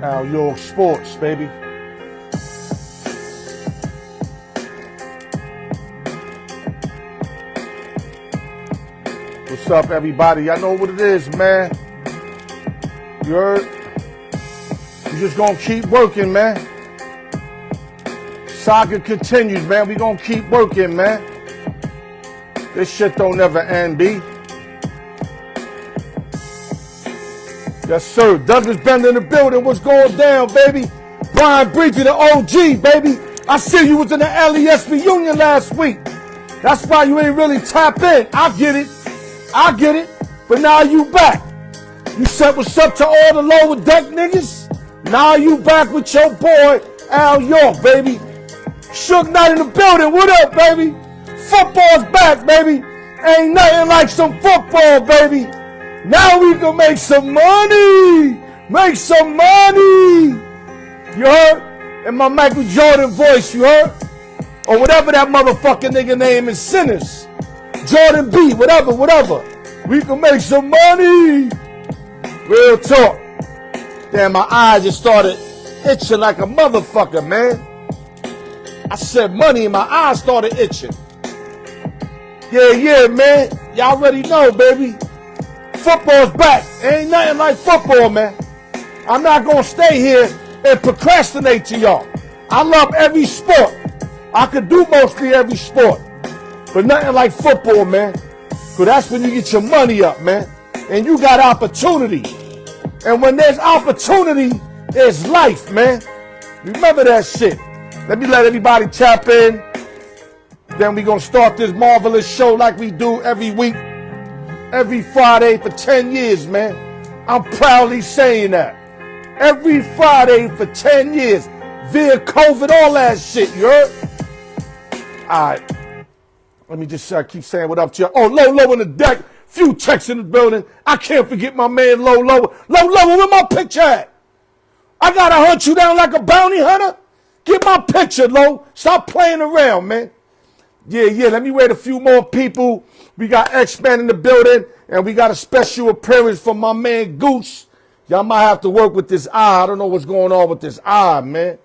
Al York Sports, baby. What's up, everybody? Y'all know what it is, man. You heard? We just gonna keep working, man. Saga continues, man. We gonna keep working, man. This shit don't never end, B. Yes, sir. Douglas Bender in the building. What's going down, baby? Brian Breachy, the OG, baby. I see you was in the LES reunion last week. That's why you ain't really tap in. I get it. But now you back. You said what's up to all the lower deck niggas. Now you back with your boy, Al York, baby. Suge Knight in the building. What up, baby? Football's back, baby. Ain't nothing like some football, baby. Now we can make some money. Make some money. You heard? In my Michael Jordan voice, you heard? Or whatever that motherfucking nigga name is, Sinners. Jordan B, whatever. We can make some money. Real talk. Damn, my eyes just started itching like a motherfucker, man. I said money and my eyes started itching. Yeah, man. Y'all already know, baby. Football's back. Ain't nothing like football, man. I'm not gonna stay here and procrastinate to y'all. I love every sport. I could do mostly every sport. But nothing like football, man. Cause that's when you get your money up, man. And you got opportunity. And when there's opportunity, there's life, man. Remember that shit. Let me let everybody tap in. Then we gonna start this marvelous show like we do every week. Every Friday for 10 years, man. I'm proudly saying that. Every Friday for 10 years. Via COVID, all that shit, you heard? All right. Let me just keep saying what up to you. Oh, Low in the deck. Few texts in the building. I can't forget my man Low. Low, where my picture at? I gotta hunt you down like a bounty hunter? Get my picture, Low. Stop playing around, man. Yeah, let me wait a few more people. We got X-Men in the building, and we got a special appearance from my man Goose. Y'all might have to work with this eye. I don't know what's going on with this eye, man.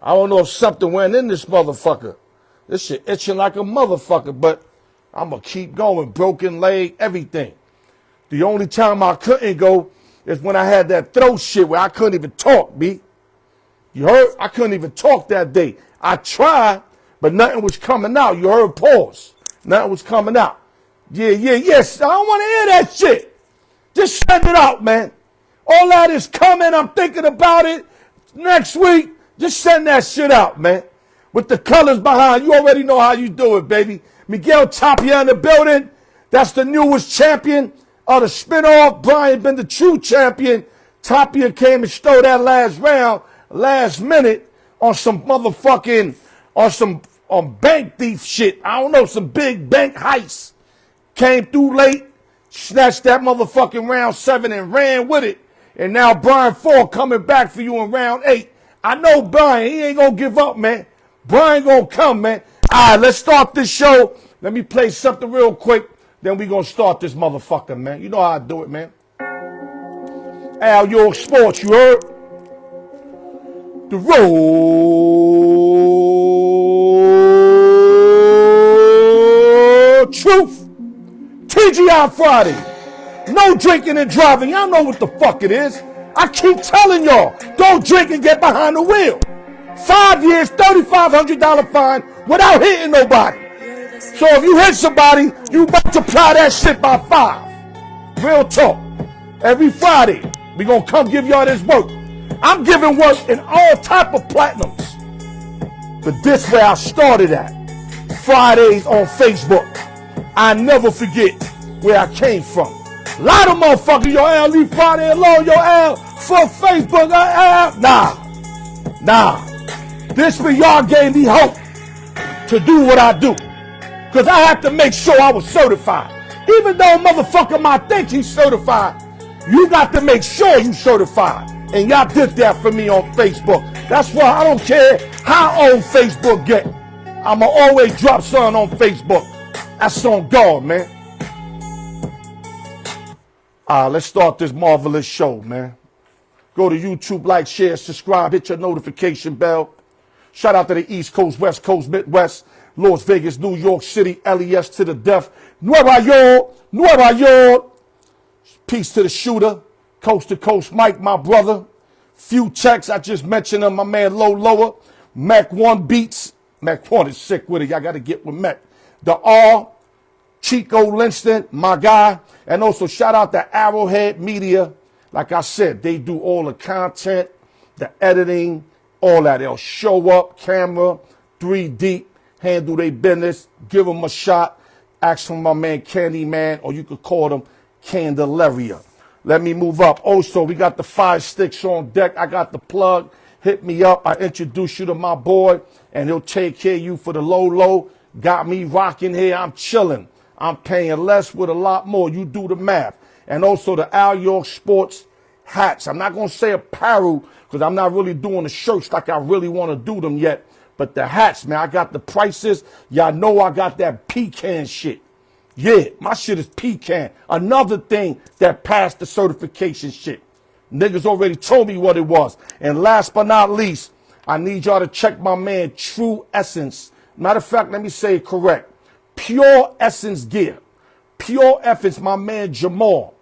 I don't know if something went in this motherfucker. This shit itching like a motherfucker, but I'm going to keep going. Broken leg, everything. The only time I couldn't go is when I had that throat shit where I couldn't even talk, B. You heard? I couldn't even talk that day. I tried, but nothing was coming out. You heard? Pause. Nothing was coming out. Yes. I don't want to hear that shit. Just send it out, man. All that is coming. I'm thinking about it next week. Just send that shit out, man. With the colors behind. You already know how you do it, baby. Miguel Tapia in the building. That's the newest champion of the spinoff. Brian been the true champion. Tapia came and stole that last round, last minute, on some motherfucking, on bank thief shit. I don't know, some big bank heist. Came through late, snatched that motherfucking round 7 and ran with it. And now Brian 4 coming back for you in round 8. I know Brian, he ain't gonna give up, man. Brian gonna come, man. All right, let's start this show. Let me play something real quick. Then we gonna start this motherfucker, man. You know how I do it, man. Al York Sports, you heard? The road truth. TGI Friday. No drinking and driving. Y'all know what the fuck it is. I keep telling y'all, don't drink and get behind the wheel. 5 years, $3,500 fine without hitting nobody. So if you hit somebody, you multiply that shit by 5. Real talk. Every Friday, we gonna come give y'all this work. I'm giving work in all type of platinums. But this where I started at. Fridays on Facebook. I never forget where I came from. A lot of motherfuckers, yo, Al, leave Friday alone, yo, Al, fuck Facebook, Al. Nah. This where y'all gave me hope to do what I do. Because I have to make sure I was certified. Even though a motherfucker might think he's certified, you got to make sure you certified. And y'all did that for me on Facebook. That's why I don't care how old Facebook get. I'ma always drop something on Facebook. That's on God, man. Let's start this marvelous show, man. Go to YouTube, like, share, subscribe, hit your notification bell. Shout out to the East Coast, West Coast, Midwest, Las Vegas, New York City, LES to the death. Nueva York. Peace to the shooter. Coast to coast, Mike, my brother. Few checks, I just mentioned him, my man Low Lower. Mac 1 Beats. Mac 1 is sick with it. Y'all got to get with Mac. The R, Chico Linston, my guy. And also shout out to Arrowhead Media. Like I said, they do all the content, the editing, all that. They'll show up, camera, 3D, handle their business, give them a shot. Ask for my man Candyman, or you could call them Candelaria. Let me move up. Also, we got the 5 sticks on deck. I got the plug. Hit me up. I introduce you to my boy, and he'll take care of you for the low. Got me rocking here. I'm chilling. I'm paying less with a lot more. You do the math. And also the Al York Sports hats. I'm not going to say apparel because I'm not really doing the shirts like I really want to do them yet. But the hats, man, I got the prices. Y'all know I got that pecan shit. Yeah, my shit is pecan. Another thing that passed the certification shit. Niggas already told me what it was. And last but not least, I need y'all to check my man True Essence. Matter of fact, let me say it correct. Pure Essence gear. Pure Essence, my man Jamal.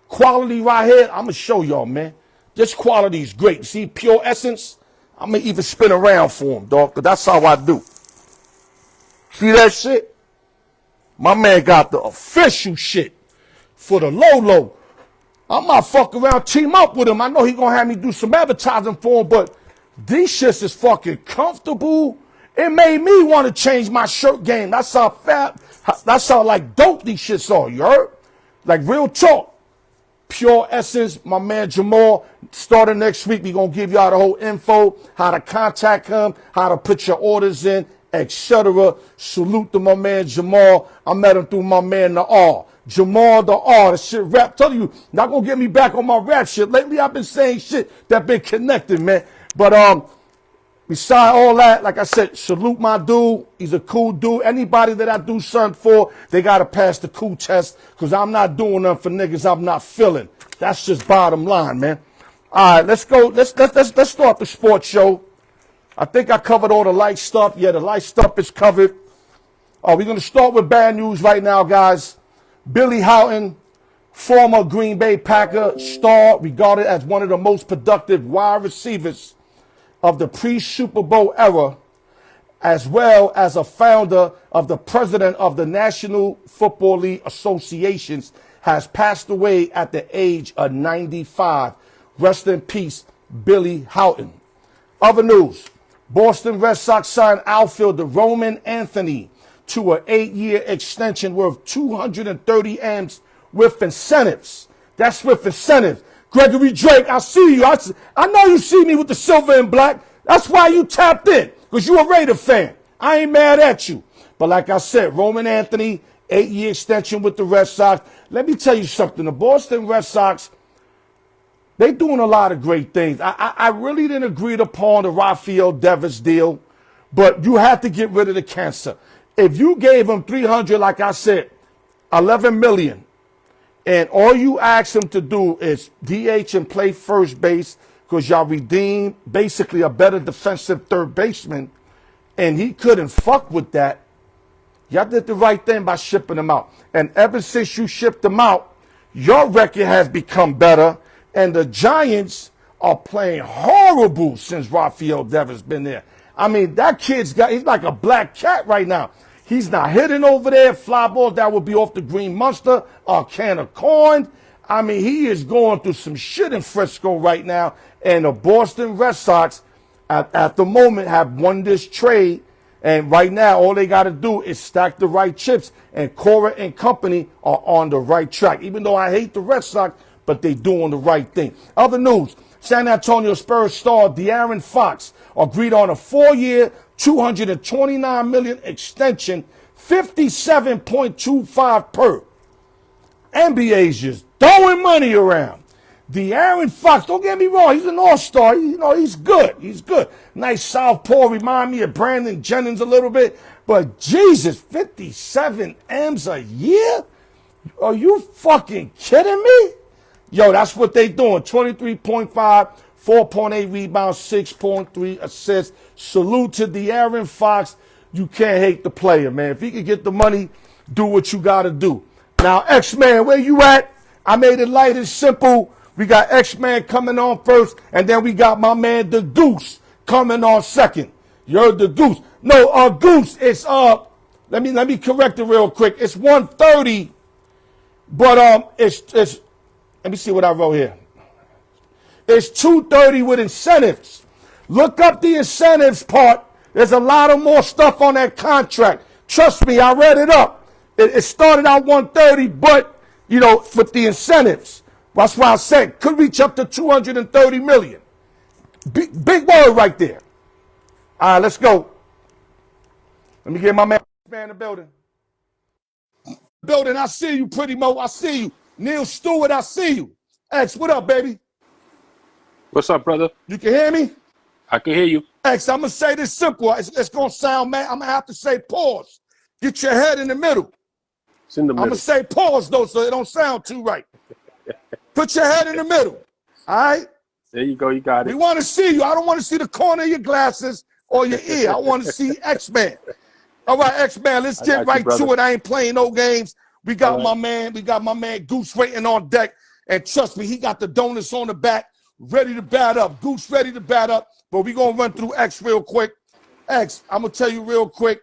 Quality right here, I'm going to show y'all, man. This quality is great. See, Pure Essence? I'm going to even spin around for him, dog, because that's how I do. See that shit? My man got the official shit for the low. I might fuck around, team up with him. I know he going to have me do some advertising for him, but these shits is fucking comfortable. It made me want to change my shirt game. That's how like dope these shits are, you heard? Like real talk. Pure Essence, my man Jamal, starting next week, we going to give y'all the whole info, how to contact him, how to put your orders in, etc. Salute to my man Jamal. I met him through my man the R. Jamal the R, the shit rap. Tell you, not going to get me back on my rap shit. Lately, I've been saying shit that been connected, man. But, beside all that, like I said, salute my dude. He's a cool dude. Anybody that I do something for, they got to pass the cool test because I'm not doing nothing for niggas I'm not feeling. That's just bottom line, man. All right, let's go. Let's start the sports show. I think I covered all the light stuff. Yeah, the light stuff is covered. We're going to start with bad news right now, guys. Billy Houghton, former Green Bay Packer star, regarded as one of the most productive wide receivers of the pre-Super Bowl era, as well as a founder of the president of the National Football League Associations, has passed away at the age of 95. Rest in peace, Billy Houghton. Other news, Boston Red Sox signed outfielder Roman Anthony to an 8-year extension worth $230 M's with incentives. That's with incentives. Gregory Drake, I see you. I know you see me with the silver and black. That's why you tapped in, because you a Raider fan. I ain't mad at you. But like I said, Roman Anthony, 8-year extension with the Red Sox. Let me tell you something. The Boston Red Sox, they doing a lot of great things. I really didn't agree upon the Rafael Devers deal, but you had to get rid of the cancer. If you gave him 300, like I said, 11 million, and all you ask him to do is DH and play first base because y'all redeemed basically a better defensive third baseman, and he couldn't fuck with that. Y'all did the right thing by shipping him out. And ever since you shipped him out, your record has become better, and the Giants are playing horrible since Rafael Devers been there. I mean, that he's like a black cat right now. He's not hitting over there. Fly ball, that would be off the green monster, a can of corn. I mean, he is going through some shit in Frisco right now. And the Boston Red Sox, at the moment, have won this trade. And right now, all they got to do is stack the right chips. And Cora and company are on the right track. Even though I hate the Red Sox, but they doing the right thing. Other news, San Antonio Spurs star De'Aaron Fox agreed on a 4-year, $229 million extension, 57.25 per. NBA's just throwing money around. De'Aaron Fox, don't get me wrong, he's an all-star. You know, he's good. He's good. Nice southpaw, remind me of Brandon Jennings a little bit. But Jesus, 57 M's a year? Are you fucking kidding me? Yo, that's what they doing. 23.5, 4.8 rebounds, 6.3 assists. Salute to De'Aaron Fox. You can't hate the player, man. If he can get the money, do what you got to do. Now, X-Man, where you at? I made it light and simple. We got X-Man coming on first, and then we got my man, the Goose, coming on second. You heard the Goose. No, Goose, it's, let me correct it real quick. It's 1:30, but, it's, let me see what I wrote here. It's 2:30 with incentives. Look up the incentives part. There's a lot of more stuff on that contract. Trust me, I read it up. It started out 130, but, you know, with the incentives. That's why I said could reach up to 230 million. Big word right there. All right, let's go. Let me get my man in the building. I see you, Pretty Mo. I see you. Neil Stewart, I see you. X, what up, baby? What's up, brother? You can hear me? I can hear you. X, I'm going to say this simple. It's going to sound, man, I'm going to have to say pause. Get your head in the middle. It's in the middle. I'm going to say pause, though, so it don't sound too right. Put your head in the middle. All right? There you go. You got it. We want to see you. I don't want to see the corner of your glasses or your ear. I want to see X-Man. All right, X-Man, let's get right to it. I ain't playing no games. We got my man Goose waiting on deck. And trust me, he got the donuts on the back, ready to bat up. Goose ready to bat up. But we're going to run through X real quick. X, I'm going to tell you real quick,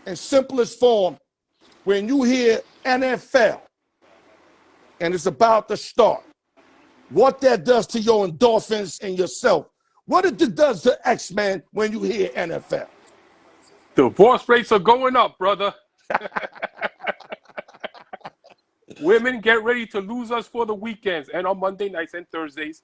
in simplest form, when you hear NFL and it's about to start, what that does to your endorphins and yourself. What it does to X-Man when you hear NFL. Divorce rates are going up, brother. Women, get ready to lose us for the weekends and on Monday nights and Thursdays.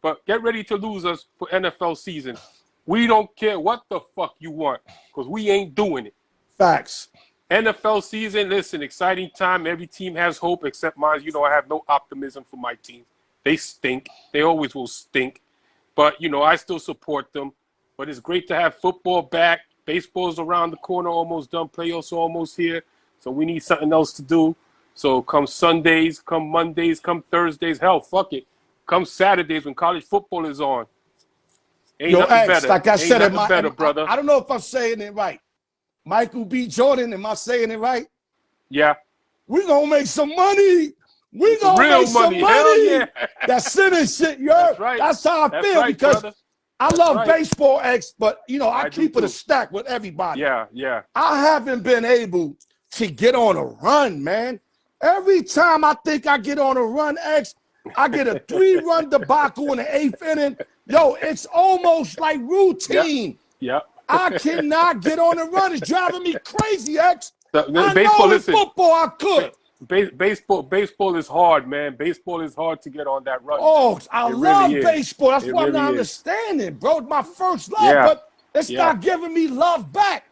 But get ready to lose us for NFL season. We don't care what the fuck you want because we ain't doing it. Facts. NFL season, listen, exciting time. Every team has hope except mine. You know, I have no optimism for my team. They stink. They always will stink. But, you know, I still support them. But it's great to have football back. Baseball's around the corner, almost done. Playoffs are almost here. So we need something else to do. So come Sundays, come Mondays, come Thursdays. Hell, fuck it. Come Saturdays when college football is on. Ain't nothing better. Like I said, brother. I don't know if I'm saying it right. Michael B. Jordan, am I saying it right? Yeah. We're going to make some money. We're going to make some money. Hell yeah. That's it and shit, yo. That's right. That's how I feel because brother. I love baseball, X, but, you know, I keep it a stack with everybody. Yeah, yeah. I haven't been able to get on a run, man. Every time I think I get on a run, X, I get a 3-run debacle in the 8th inning. Yo, it's almost like routine. Yep. I cannot get on a run. It's driving me crazy, X. I baseball, know in football I could. Baseball is hard, man. Baseball is hard to get on that run. Oh, I love baseball. That's what I'm not understanding, bro. It's my first love, but it's not giving me love back.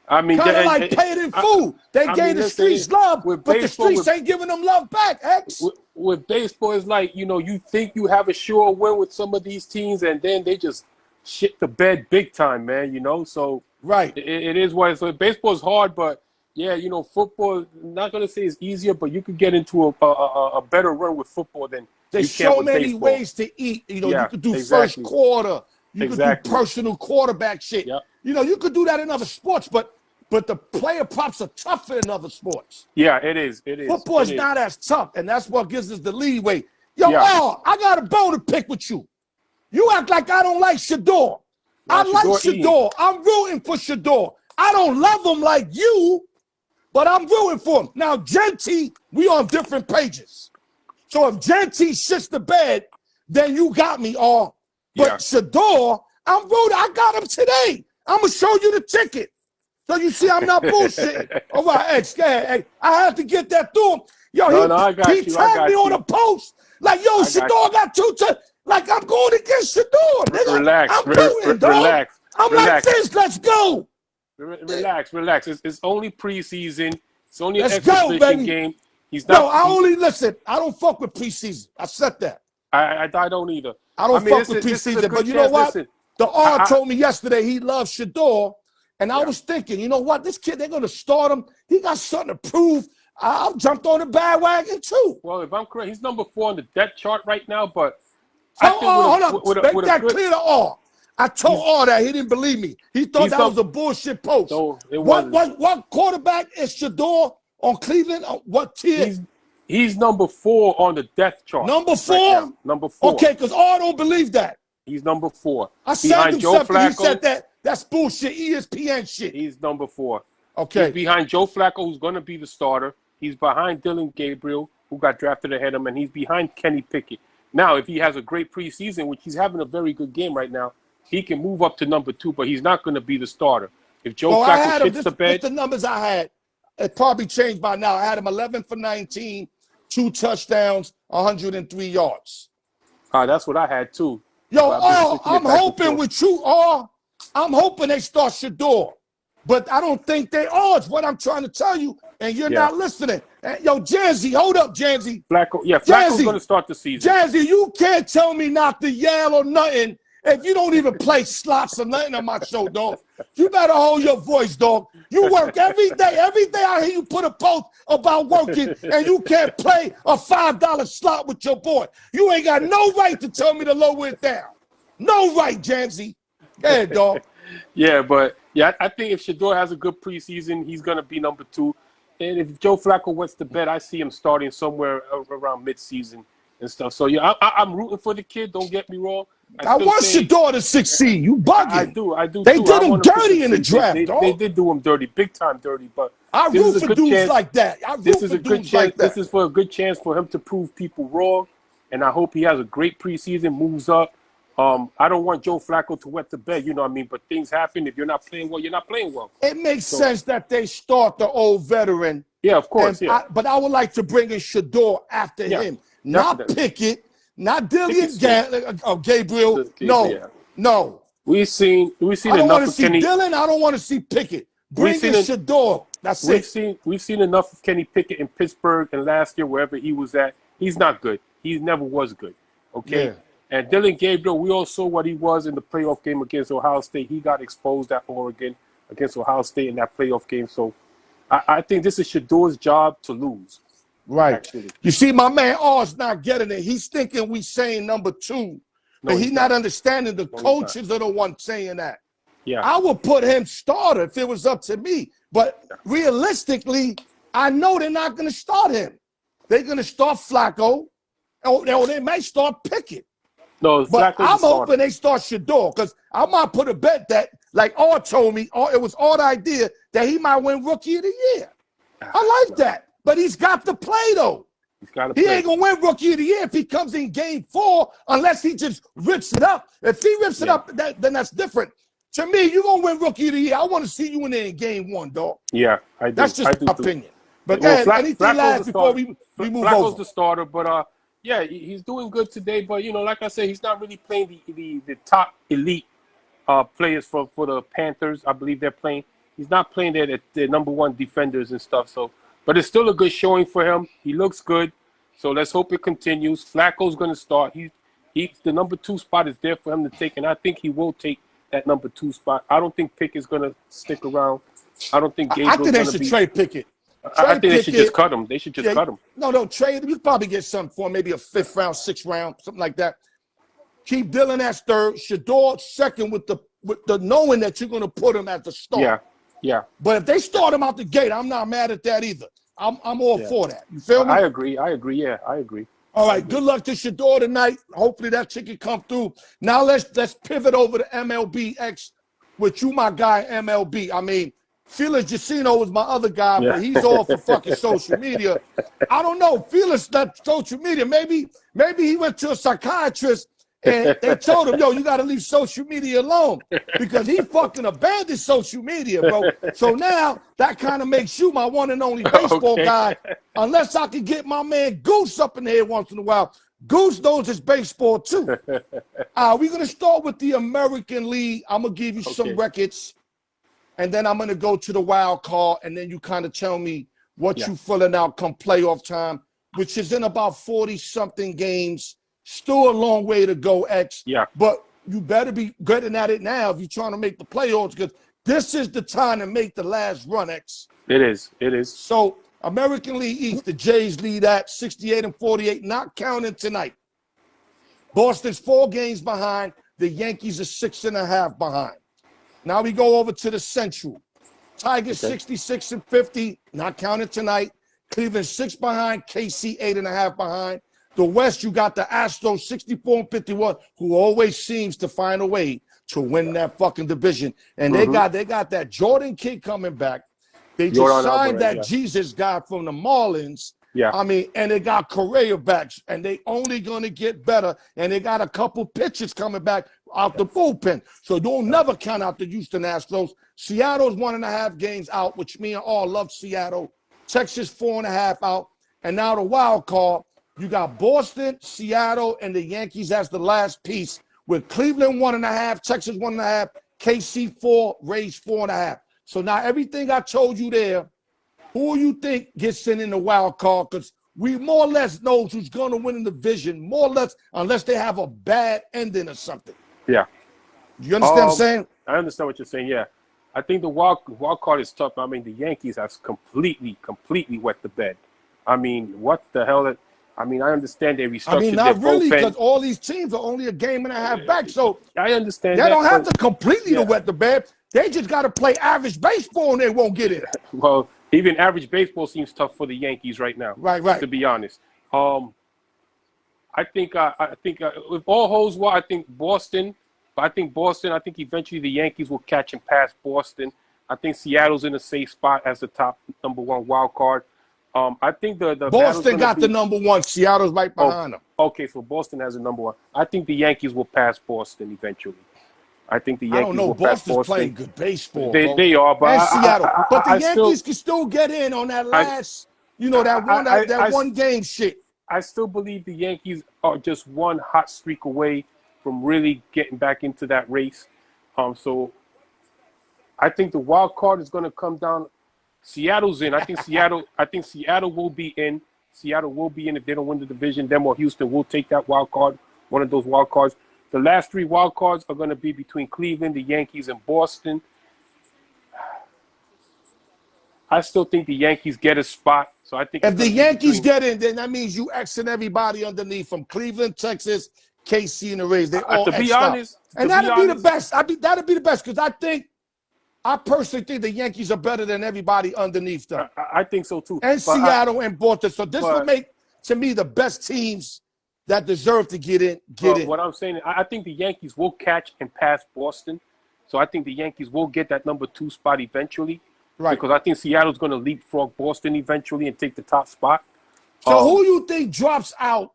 I mean, kind of like paid in food. They gave the streets love, but the streets ain't giving them love back, X. With baseball, it's like, you know, you think you have a sure win with some of these teams, and then they just shit the bed big time, man, you know? So it is what it is. So baseball is hard, but yeah, you know, football, not going to say it's easier, but you could get into a better run with football than there's so many ways to eat. You know, you could do first quarter. You could do personal quarterback shit. Yep. You know, you could do that in other sports, but the player props are tougher in other sports. Yeah, it is. It is. Football is not as tough, and that's what gives us the leeway. Yo, I got a bone to pick with you. You act like I don't like Sheduer. I like Sheduer. I'm rooting for Sheduer. I don't love him like you, but I'm rooting for him. Now, Genty, we on different pages. So if Genty shits the bed, then you got me all. But Sheduer, I'm rooting. I got him today. I'm going to show you the ticket. So you see I'm not bullshitting. All right, X, I had to get that through him. Yo, he tagged me on a post. Like, yo, Sheduer got 2 times. Like, I'm going against Sheduer, nigga. Relax. I'm rooting, dog. I'm like this. Let's go. Relax. It's only preseason. It's only an exhibition game. He's not. No, I only listen. I don't fuck with preseason. I said that. I don't either. I don't fuck with this is a preseason. good But you know chance. what? Listen, The R told me yesterday he loves Sheduer. And I Yeah. was thinking, you know what? This kid, they're going to start him. He got something to prove. I've jumped on the bandwagon too. well, if I'm correct, he's number 4 on the depth chart right now. But I Tell think R, hold up. Make with a that good, clear to R. I told R that he didn't believe me. He thought that was a bullshit post. No, it wasn't. What quarterback is Sheduer on Cleveland? What tier? He's number 4 on the depth chart. Number 4? Right, number 4. Okay, because R don't believe that. He's number 4. I sent behind him Joe something. Flacco. He said that's bullshit. ESPN shit. He's number 4. Okay. He's behind Joe Flacco, who's going to be the starter. He's behind Dylan Gabriel, who got drafted ahead of him, and he's behind Kenny Pickett. Now, if he has a great preseason, which he's having a very good game right now, he can move up to number 2, but he's not going to be the starter. If Joe Flacco shits the bed, the numbers I had, it probably changed by now. I had him 11 for 19, 2 touchdowns, 103 yards. That's what I had too. Yo, I'm hoping with you, I'm hoping they start Sheduer. But I don't think they are. It's what I'm trying to tell you, and you're not listening. Yo, Jazzy, hold up, Jazzy. Flacco's going to start the season. Jazzy, you can't tell me not to yell or nothing if you don't even play slots or nothing on my show, dog. You better hold your voice, dog. You work every day. Every day I hear you put a post about working, and you can't play a $5 slot with your boy. You ain't got no right to tell me to lower it down. No right, Jazzy. Go ahead, dog. I think if Sheduer has a good preseason, he's going to be number 2. And if Joe Flacco wets the bet, I see him starting somewhere around midseason and stuff. So, I'm rooting for the kid. Don't get me wrong. I want Sheduer to succeed. You bugging. I do. They did him dirty in the draft, They did do him dirty, big time dirty. But I root for dudes like that. This is a good chance. This is for a good chance for him to prove people wrong. And I hope he has a great preseason, moves up. I don't want Joe Flacco to wet the bed, you know what I mean? But things happen. If you're not playing well, you're not playing well. It makes sense that they start the old veteran. Yeah, of course, but I would like to bring in Sheduer after him. Not Pickett, not Dylan Gabriel. No. We've seen I don't enough want to of see Kenny. Dylan. I don't want to see Pickett. Bring in Sheduer. That's it. We've seen enough of Kenny Pickett in Pittsburgh and last year, wherever he was at. He's not good. He never was good. Okay? Yeah. And Dylan Gabriel, we all saw what he was in the playoff game against Ohio State. He got exposed at Oregon against Ohio State in that playoff game. So I think this is Sheduer's job to lose. Right. Actually. You see, my man R's not getting it. He's thinking we saying number 2. But he's not understanding the coaches are the ones saying that. Yeah. I would put him starter if it was up to me. But realistically, I know they're not going to start him. They're going to start Flacco, or they may start Pickett. No, but I'm hoping they start Sheduer because I might put a bet that, like R told me, it was R's idea that he might win Rookie of the Year. I like that. But he's got to play, though. He ain't going to win Rookie of the Year if he comes in game 4 unless he just rips it up. If he rips it up, then that's different. To me, you're going to win Rookie of the Year. I want to see you in there in game 1, dog. Yeah, I do. That's just my opinion. But anything last before we move Flacco's over? The starter, but he's doing good today. But like I said, he's not really playing the top elite players for the Panthers. I believe they're playing. He's not playing their number 1 defenders and stuff. So, but it's still a good showing for him. He looks good. So let's hope it continues. Flacco's going to start. The number 2 spot is there for him to take, and I think he will take that number 2 spot. I don't think Pickett's going to stick around. I don't think Gabriel's going to be. I think they should trade Pickett. I think they should just cut him. They should just cut him. No, trade him. You probably get something for him, maybe a 5th round, 6th round, something like that. Keep Dylan as 3rd, Sheduer 2nd with the knowing that you're going to put him at the start. Yeah. But if they start him out the gate, I'm not mad at that either. I'm all for that. You feel me? I agree. Yeah, I agree. All right. Good luck to Sheduer tonight. Hopefully that chicken come through. Now let's pivot over to MLB X with you, my guy, MLB. I mean, Felix Jacino was my other guy, but he's all for fucking social media. I don't know. Felix left social media. Maybe he went to a psychiatrist and they told him, yo, you got to leave social media alone because he fucking abandoned social media, bro. So now that kind of makes you my one and only baseball guy, unless I can get my man Goose up in here once in a while. Goose knows his baseball too. We're going to start with the American League. I'm going to give you some records, and then I'm going to go to the wild card, and then you kind of tell me what you filling out come playoff time, which is in about 40-something games. Still a long way to go, X. Yeah. But you better be getting at it now if you're trying to make the playoffs, because this is the time to make the last run, X. It is. It is. So American League East, the Jays lead at 68-48, not counting tonight. Boston's 4 games behind. The Yankees are 6.5 behind. Now we go over to the Central. Tigers 66-50, not counting tonight. Cleveland 6 behind. KC 8.5 behind. The West, you got the Astros 64-51, who always seems to find a way to win that fucking division. And they got that Jordan kid coming back. They just signed that Jesus guy from the Marlins. Yeah. I mean, and they got Correa back, and they only going to get better. And they got a couple pitchers coming back out the bullpen. So don't never count out the Houston Astros. Seattle's 1.5 games out, which me and all love Seattle. Texas 4.5 out. And now the wild card, you got Boston, Seattle, and the Yankees as the last piece, with Cleveland 1.5, Texas 1.5, KC 4, Rays 4.5. So now everything I told you there, who you think gets in the wild card? Because we more or less knows who's going to win in the division, more or less, unless they have a bad ending or something. Yeah. You understand what I'm saying? I understand what you're saying, yeah. I think the wild card is tough. I mean, the Yankees have completely wet the bed. I mean, what the hell? I mean, I understand they restructured their bullpen. Not really, because all these teams are only a game and a half back. So I understand they don't have to completely wet the bed. They just got to play average baseball and they won't get it. Well, even average baseball seems tough for the Yankees right now. Right. To be honest, I think if all holds well, I think Boston. But I think eventually the Yankees will catch and pass Boston. I think Seattle's in a safe spot as the top number 1 wild card. I think the Boston got the number 1. Seattle's right behind them. Okay, so Boston has the number 1. I think the Yankees will pass Boston eventually. I think the Yankees will pass Boston. Boston's playing good baseball. They are, but and Seattle. But the Yankees still, can still get in on that last, that one game shit. I still believe the Yankees are just one hot streak away from really getting back into that race. So I think the wild card is going to come down. Seattle's in. I think Seattle will be in. Seattle will be in if they don't win the division. Them or Houston will take that wild card, one of those wild cards. The last 3 wild cards are going to be between Cleveland, the Yankees, and Boston. I still think the Yankees get a spot. So I think if the Yankees get in, then that means you Xing everybody underneath from Cleveland, Texas, KC, and the Rays. They all to be honest, and that'd be the best. That'd be the best because I personally think the Yankees are better than everybody underneath them. I think so too. And Seattle and Boston. So this would make, to me, the best teams that deserve to get in. What I'm saying, I think the Yankees will catch and pass Boston. So I think the Yankees will get that number 2 spot eventually. Right. Because I think Seattle's going to leapfrog Boston eventually and take the top spot. So who you think drops out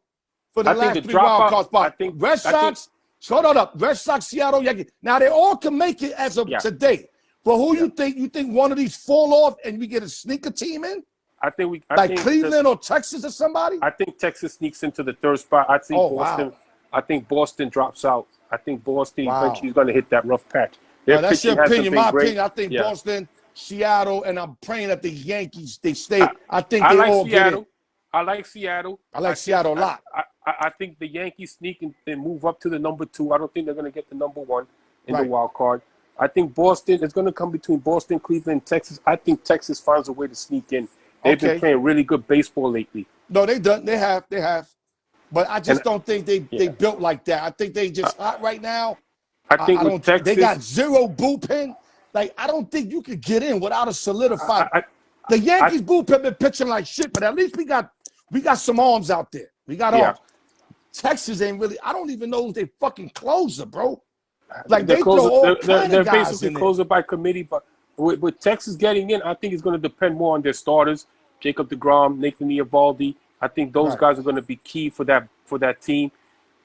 for the last 3 wild card spots? Red Sox. Hold on. Red Sox, Seattle, Yankees. Now they all can make it as of today. But who you think? You think one of these fall off and we get a sneaker team in? I think Cleveland or Texas or somebody? I think Texas sneaks into the 3rd spot. I think Boston. Wow. I think Boston drops out. I think Boston eventually is going to hit that rough patch. That's your opinion. My opinion. I think Boston, Seattle, and I'm praying that the Yankees they stay. I think they all get in. I like Seattle. I like Seattle a lot. I think the Yankees sneak and move up to the number 2. I don't think they're going to get the number 1 in the wild card. I think Boston is going to come between Boston, Cleveland, and Texas. I think Texas finds a way to sneak in. They've been playing really good baseball lately. No, they done. They have. But I just don't think they built like that. I think they just hot right now. I think Texas, they got 0 bullpen. Like, I don't think you could get in without a solidified. The Yankees bullpen been pitching like shit, but at least we got some arms out there. We got arms. Texas ain't really. I don't even know who's their fucking closer, bro. Like they're basically closer by committee, but with Texas getting in, I think it's going to depend more on their starters, Jacob deGrom, Nathan Eovaldi. I think those guys are going to be key for that team.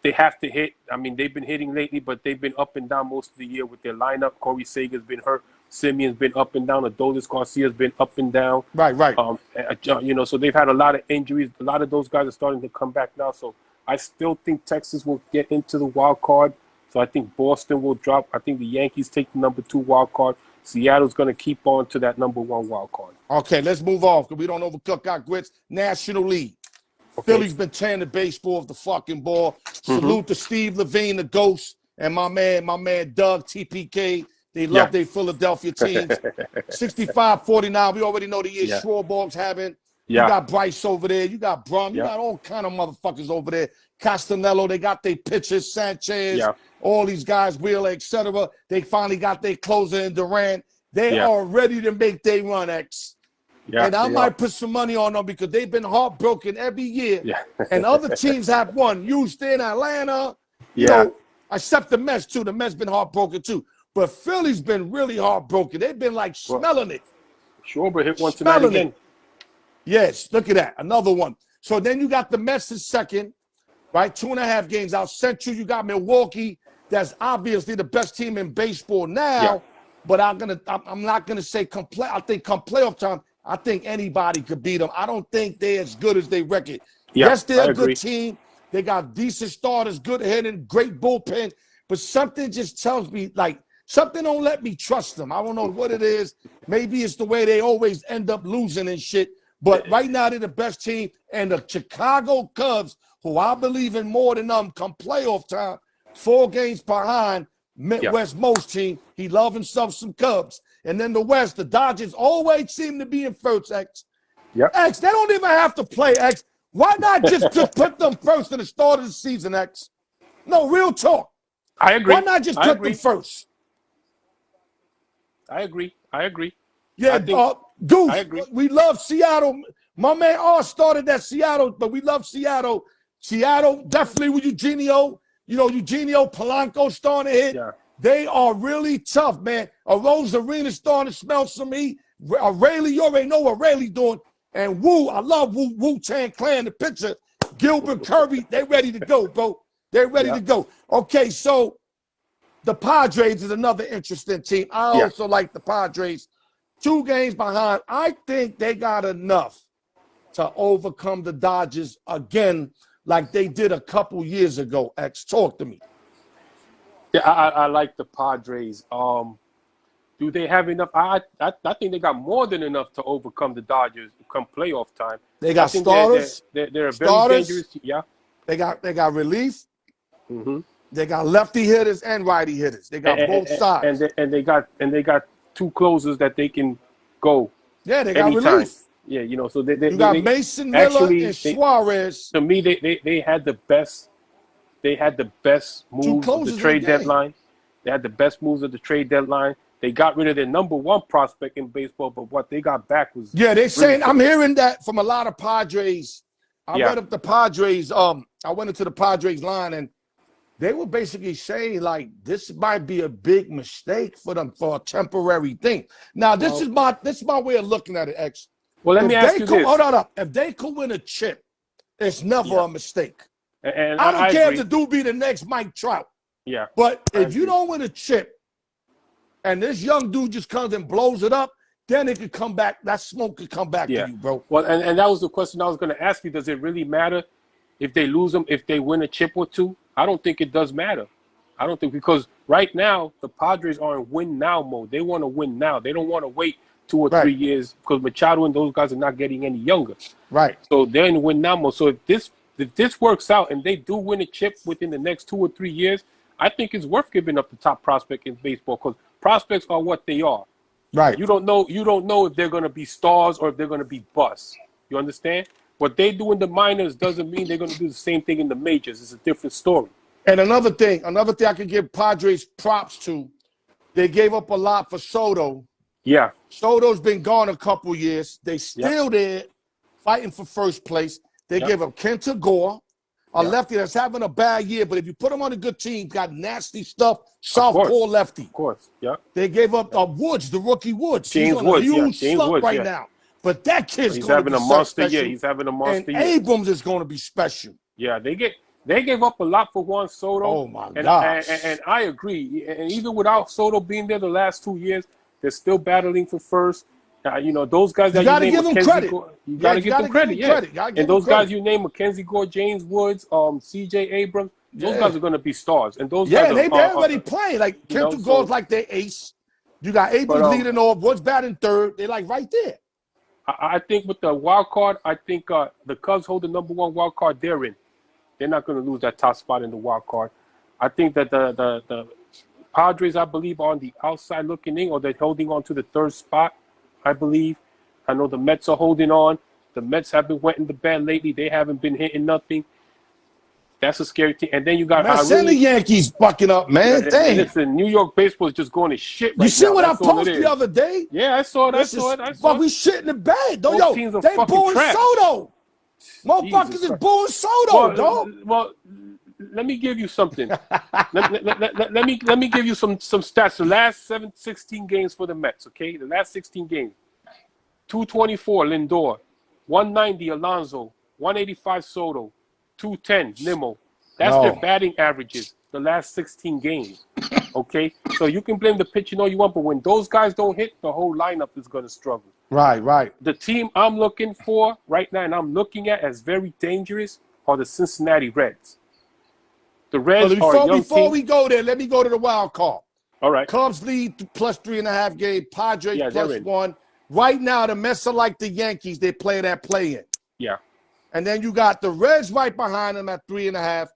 They have to hit. I mean, they've been hitting lately, but they've been up and down most of the year with their lineup. Corey Seager's been hurt. Simeon's been up and down. Adolis Garcia's been up and down. Right. So they've had a lot of injuries. A lot of those guys are starting to come back now. So I still think Texas will get into the wild card. So I think Boston will drop. I think the Yankees take the number 2 wild card. Seattle's going to keep on to that number 1 wild card. Okay, let's move on because we don't overcook our grits. National League. Okay. Philly's been tearing the baseball of the fucking ball. Mm-hmm. Salute to Steve Levine, the Ghost, and my man Doug, TPK. They Yeah. love their Philadelphia teams. 65-49. We already know the year Yeah. Schwarberg's having. You Yeah. got Bryce over there. You got Brum. You Yeah. got all kind of motherfuckers over there. Castanello, they got their pitchers, Sanchez, Yeah. all these guys, Wheeler, etc. They finally got their closer in Durant. They Yeah. are ready to make their run, X. Yeah. And I They might are. put some money on them because they've been heartbroken every year. Yeah. And other teams have won. Houston, Atlanta, you Yeah. know, except the Mets, too. The Mets been heartbroken, too. But Philly's been really heartbroken. They've been like smelling it. Schwarber hit one tonight Smelling again. it. Yes, look at that. Another one. So then you got the Mets in second, right? 2.5 games out. Central, you got Milwaukee. That's obviously the best team in baseball now. Yeah. But I'm not gonna say I think come playoff time, I think anybody could beat them. I don't think they're as good as they record. Yeah, Yes, they're I a agree. good team. They got decent starters, good hitting, great bullpen. But something just tells me, like, something don't let me trust them. I don't know what it is. Maybe it's the way they always end up losing and shit. But right now, they're the best team. And the Chicago Cubs, who I believe in more than them, come playoff time, 4 games behind Midwest most team. He love himself some Cubs. And then the West, the Dodgers always seem to be in first, X. Yep. X, they don't even have to play, X. Why not just put them first in the start of the season, X? No, real talk. I agree. Why not just put them first? I agree. Yeah, Goose, I agree. we love Seattle. My man R started that Seattle, but we love Seattle. Seattle, definitely with Eugenio. You know, Eugenio Polanco starting to hit. Yeah. They are really tough, man. Rose Arena starting to smell some heat. Rayleigh, you already know what Rayleigh doing. And Wu, I love Wu-Tang Clan, the pitcher. Gilbert Curry, they ready to go, bro. They're ready to go. Okay, so the Padres is another interesting team. I also like the Padres. 2 games behind. I think they got enough to overcome the Dodgers again like they did a couple years ago. X, talk to me. Yeah, I like the Padres. Do they have enough? I think they got more than enough to overcome the Dodgers come playoff time. They got starters. They're a very dangerous team. Yeah. They got relief. Mm-hmm. They got lefty hitters and righty hitters. They got both sides. And they got 2 closers that they can go. Yeah, they got anytime. relief. Yeah, you know, so they got Mason Miller and Suarez. To me, they had the best. They had the best moves of the trade deadline. They had the best moves of the trade deadline. They got rid of their number 1 prospect in baseball, but what they got back was they're saying I'm hearing that from a lot of Padres. I read up the Padres. I went into the Padres line and they were basically saying like this might be a big mistake for them for a temporary thing. Now this is my way of looking at it, X. Well, let me ask you this. Hold on. If they could win a chip, it's never a mistake. And I don't care if the dude be the next Mike Trout. Yeah. But if you don't win a chip and this young dude just comes and blows it up, then it could come back. That smoke could come back to you, bro. Well, and that was the question I was going to ask you. Does it really matter if they lose them, if they win a chip or 2? I don't think it does matter. I don't think, because right now the Padres are in win now mode. They want to win now. They don't want to wait 2 or 3 years because Machado and those guys are not getting any younger. Right. So they're in win now mode. So if this works out and they do win a chip within the next 2 or 3 years, I think it's worth giving up the top prospect in baseball because prospects are what they are. Right. You don't know if they're going to be stars or if they're going to be busts. You understand? What they do in the minors doesn't mean they're going to do the same thing in the majors. It's a different story. And another thing I could give Padres props to, they gave up a lot for Soto. Yeah. Soto's been gone a couple years. They still there fighting for first place. They gave up Kenta Gore, a lefty that's having a bad year, but if you put him on a good team, got nasty stuff, southpaw lefty. Of course, yeah. They gave up Woods, the rookie Woods. James He's on Woods, a huge James slump Woods, right now. But that kid's he's going having to be a monster special. year. He's having a monster and year. Abrams is going to be special. Yeah, they gave up a lot for Juan Soto. Oh my God! And I agree. And even without Soto being there the last 2 years, they're still battling for first. You know, those guys that you name, Mackenzie Gore, you got to give them credit. Yeah, and those guys you name, Mackenzie Gore, James Woods, C.J. Abrams, those guys are going to be stars. And those guys they're already playing. Like Kenta Gore's like their ace. You got Abrams leading off. Woods batting third. They're like right there. I think with the wild card, I think the Cubs hold the #1 wild card. They're in. They're not going to lose that top spot in the wild card. I think that the Padres, I believe, are on the outside looking in, or they're holding on to the 3rd spot, I believe. I know the Mets are holding on. The Mets have been wetting the bed lately. They haven't been hitting nothing. That's a scary thing. And then you got send the Yankees fucking up, man. Damn. Listen, New York baseball is just going to shit right now. You see what That's I posted the other day? Yeah, I saw it. I saw it. We shit in the bed, though. Both teams are They fucking booing trash. Soto. Motherfuckers is booing Soto, dog. Well, let me give you something. let me give you some stats. The last 16 games for the Mets, okay? The last 16 games. 224 Lindor, 190 Alonso, 185 Soto, 210 Nimmo. That's their batting averages the last 16 games. Okay? So you can blame the pitching all you want, but when those guys don't hit, the whole lineup is going to struggle. Right. The team I'm looking for right now and I'm looking at as very dangerous are the Cincinnati Reds. The Reds are a young team. Before we go there, let me go to the wild card. All right. Cubs lead +3.5 game. Padres +1. Right now, the Mets are like the Yankees. They play that play-in. Yeah. And then you got the Reds right behind them at 3.5.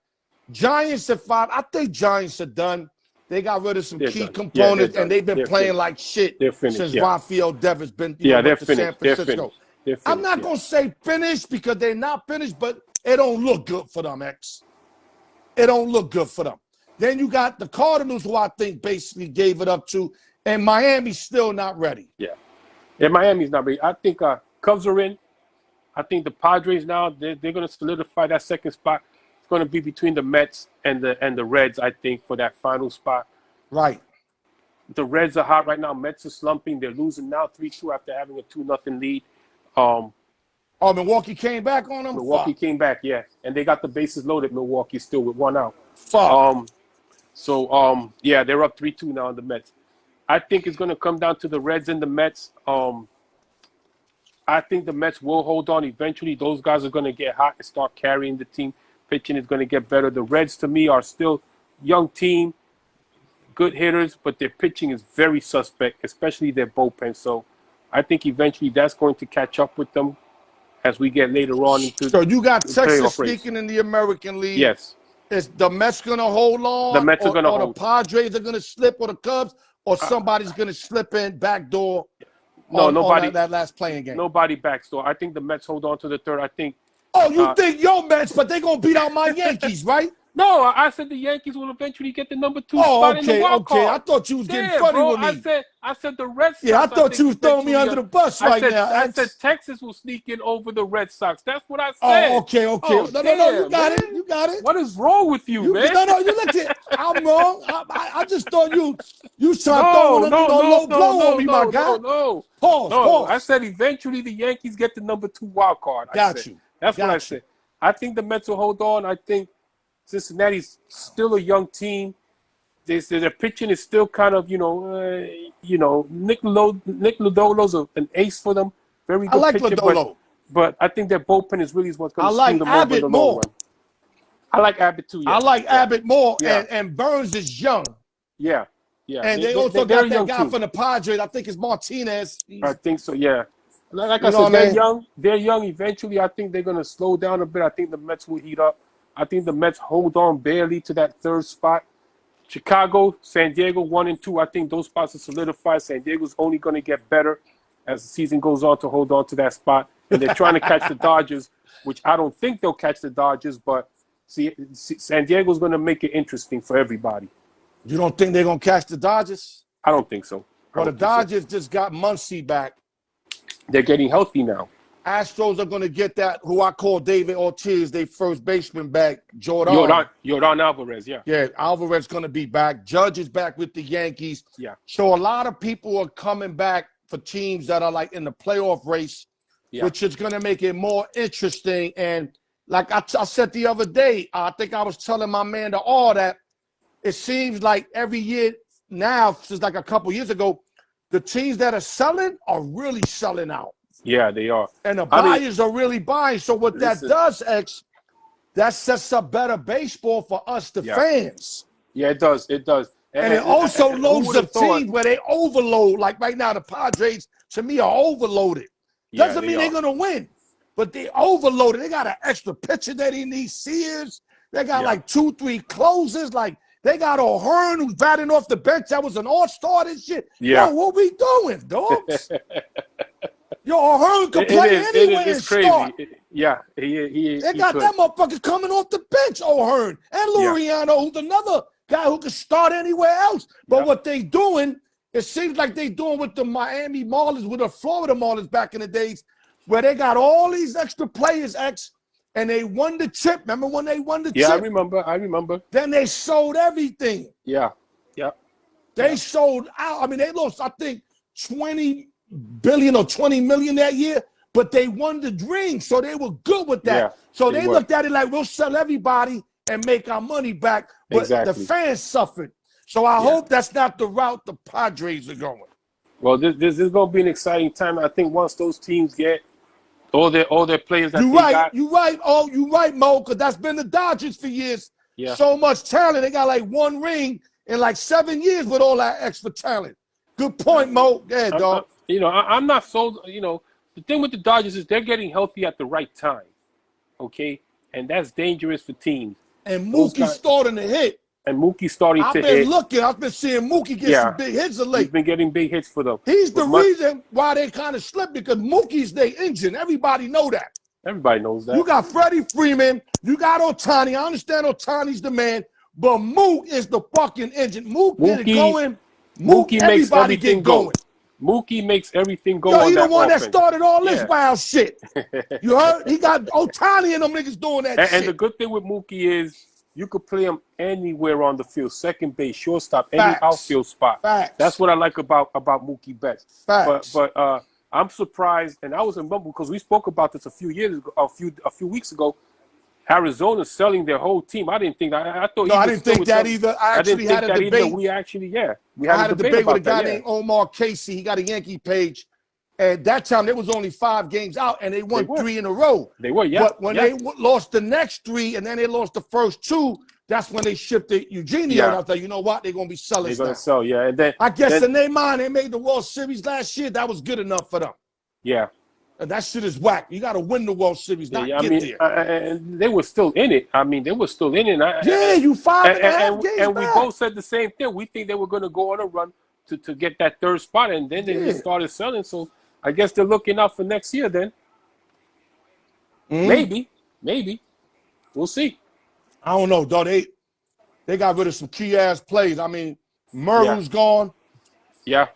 Giants at 5. I think Giants are done. They got rid of some key components, and they've been playing like shit since Rafael Devers been with San Francisco. I'm not going to say finished because they're not finished, but it don't look good for them, X. It don't look good for them. Then you got the Cardinals, who I think basically gave it up to, and Miami's still not ready. Yeah, Miami's not ready. I think Cubs are in. I think the Padres now, they're going to solidify that 2nd spot. It's going to be between the Mets and the Reds, I think, for that final spot. Right. The Reds are hot right now. Mets are slumping. They're losing now 3-2 after having a 2-0 lead. Milwaukee came back on them? Milwaukee came back, yeah. And they got the bases loaded, Milwaukee, still with 1 out. Yeah, they're up 3-2 now on the Mets. I think it's going to come down to the Reds and the Mets. I think the Mets will hold on eventually. Those guys are going to get hot and start carrying the team. Pitching is going to get better. The Reds, to me, are still young team, good hitters, but their pitching is very suspect, especially their bullpen. So I think eventually that's going to catch up with them as we get later on into. So you got Texas sneaking in the American League. Yes. Is the Mets going to hold on? The Mets are going to hold. Or the Padres are going to slip, or the Cubs, or somebody's going to slip in backdoor. Nobody. That last playing game. Nobody backdoor. I think the Mets hold on to the 3rd. I think. Oh, you think your Mets, but they're going to beat out my Yankees, right? No, I said the Yankees will eventually get the #2 spot in the wild card. I thought you was getting funny with me. I said the Red Sox. Yeah, I thought you was throwing me under the bus now. I said Texas will sneak in over the Red Sox. That's what I said. Oh, okay. Oh, No, you got it. You got it. What is wrong with you, man? No, you looked it. I'm wrong. I just thought you trying to throw a low blow on me, my guy. No. Pause. I said eventually the Yankees get the #2 wild card. Got you. That's what I said. I think the Mets will hold on. I think Cincinnati's still a young team. Their pitching is still kind of, Nick Lodolo's an ace for them. Very good I like pitcher, Lodolo. but I think their bullpen is really what's going to screw them over in the long run. I like Abbott too. Yeah. I like Abbott more, and Burns is young. Yeah. And they also got that guy from the Padres. I think it's Martinez. I think so. Yeah. Like I said, they're young. They're young. Eventually, I think they're going to slow down a bit. I think the Mets will heat up. I think the Mets hold on barely to that 3rd spot. Chicago, San Diego, 1 and 2. I think those spots are solidified. San Diego's only going to get better as the season goes on to hold on to that spot. And they're trying to catch the Dodgers, which I don't think they'll catch the Dodgers. But San Diego's going to make it interesting for everybody. You don't think they're going to catch the Dodgers? I don't think so. Well, the Dodgers just got Muncy back. They're getting healthy now. Astros are going to get that, who I call David Ortiz, their first baseman back, Jordan Alvarez, yeah. Yeah, Alvarez going to be back. Judge is back with the Yankees. Yeah. So a lot of people are coming back for teams that are like in the playoff race, which is going to make it more interesting. And like I said the other day, I think I was telling my man to all that it seems like every year now, since like a couple years ago, the teams that are selling are really selling out. Yeah, they are. And the buyers are really buying. So what that does, X, that sets up better baseball for us, the fans. Yeah, it does. It does. And it also loads of teams where they overload. Like right now, the Padres, to me, are overloaded. Yeah, Doesn't they mean they're are. gonna win, but they overloaded. They got an extra pitcher that he needs. Sears. They got Yeah. like 2-3 closers. Like they got O'Hearn who's batting off the bench. That was an all-star and shit. Yeah. Yo, what we doing, dogs? Yo, O'Hearn could play It is. anywhere and It's start. crazy. Yeah, They he got could. that motherfucker coming off the bench, O'Hearn, and Yeah. Luriano, who's another guy who can start anywhere else. But Yeah. what they doing, it seems like they doing with the Miami Marlins, with the Florida Marlins back in the days, where they got all these extra players, and they won the chip. Remember when they won the Yeah, chip? I remember. Then they sold everything. Yeah. Yeah. They sold out. I mean, they lost, I think, 20 billion or 20 million that year, but they won the ring, so they were good with that. Yeah, So they they were. looked at it like, we'll sell everybody and make our money back, but Exactly. the fans suffered. So I Yeah. hope that's not the route the Padres are going. Well, this is going to be an exciting time. I think once those teams get all their players that You're they right. got. You're right. Oh, you're right, Mo, because that's been the Dodgers for years. Yeah. So much talent. They got like one ring in like 7 years with all that extra talent. Good point, Mo. Yeah, dog. I'm not sold. The thing with the Dodgers is they're getting healthy at the right time. Okay, and that's dangerous for teams. And Those Mookie's guys- starting to hit. And Mookie's starting I've to been hit. looking. I've been seeing Mookie get some big hits of He's late. been getting big hits for them. He's the But reason why they kind of slipped, because Mookie's their engine. Everybody know that. everybody knows that. You got Freddie Freeman. You got Ohtani. I understand Ohtani's the man, but Mook is the fucking engine. Mook get it going. Mookie makes everybody everything get going. Mookie makes everything go. Yo, on he the that one offense. that started all this Yeah. wild shit. You heard? He got Ohtani and them niggas doing that shit. And the good thing with Mookie is you could play him anywhere on the field, second base, shortstop, any Facts. outfield spot. Facts. That's what I like about Mookie Betts. Facts. But I'm surprised, and I was in bumble because we spoke about this a few weeks ago. Arizona's selling their whole team. I didn't think that. I thought. No, I didn't think that either. I didn't actually think had a that debate. either. We I had had a debate with a about guy that, named Omar Casey. He got a Yankee page. And that time, there was only 5 games out, and they won 3 in a row. They were, yeah. But when they lost the next 3, and then they lost the first 2, that's when they shifted Eugenio. Yeah. And I thought, you know what? They're going to be sellers They're now. going to sell, yeah. And then I guess in their mind, they made the World Series last year. That was good enough for them. Yeah. And that shit is whack. You got to win the World Series, not get there. And they were still in it. They were still in it. You 5.5 games and we back. both said the same thing. We think they were going to go on a run to get that 3rd spot, and then they just started selling. So I guess they're looking out for next year then. Maybe. We'll see. I don't know, though. They got rid of some key-ass plays. I mean, Murray's gone. Yeah.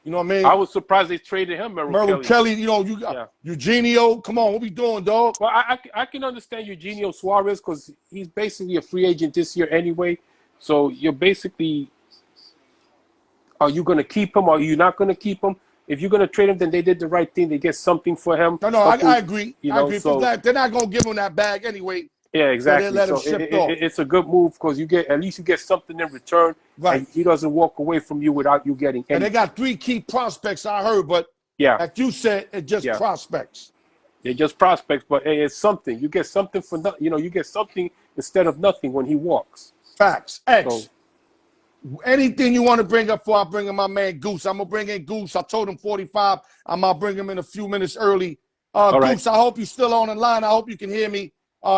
You know what I mean? I was surprised they traded him, Merrill Kelly, you got Eugenio. Come on, what we doing, dog? Well, I can understand Eugenio Suarez because he's basically a free agent this year anyway. So you're basically, are you going to keep him or are you not going to keep him? If you're going to trade him, then they did the right thing. They get something for him. No, I agree. I agree. So, they're not going to give him that bag anyway. Yeah, exactly. So they let him shift off. It's a good move because at least you get something in return. Right. And he doesn't walk away from you without you getting anything. And they got 3 key prospects, I heard, but like you said, it's just prospects. They're just prospects, but it's something. You get something for nothing. You get something instead of nothing when he walks. Facts. Anything you want to bring up before I bring in my man Goose? I'm going to bring in Goose. I told him 45. I'm going to bring him in a few minutes early. Goose, I hope you're still on the line. I hope you can hear me.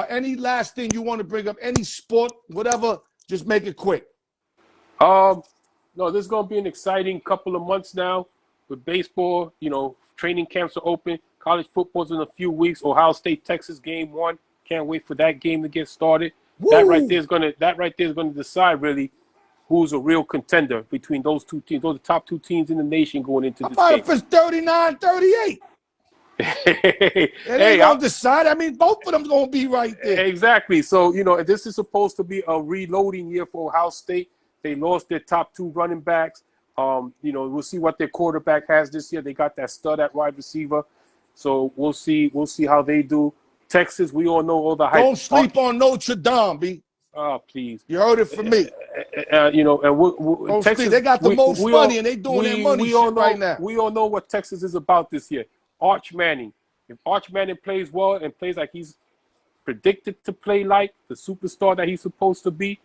Any last thing you want to bring up? Any sport, whatever, just make it quick. No, this is going to be an exciting couple of months now with baseball. Training camps are open. College football's in a few weeks. Ohio State, Texas, game 1. Can't wait for that game to get started. Woo! That right there is going to decide really who's a real contender between those 2 teams. Those are the top 2 teams in the nation going into this game. If it's 39-38. It ain't going to decide. I mean, both of them going to be right there. Exactly. So, this is supposed to be a reloading year for Ohio State. They lost their top 2 running backs. We'll see what their quarterback has this year. They got that stud at wide receiver. So we'll see how they do. Texas, we all know all the hype. Don't sleep on Notre Dame, B. Oh, please. You heard it from me. And Texas, they got the most money, and they doing their money shit right now. We all know what Texas is about this year. Arch Manning. If Arch Manning plays well and plays like he's predicted to play like, the superstar that he's supposed to be,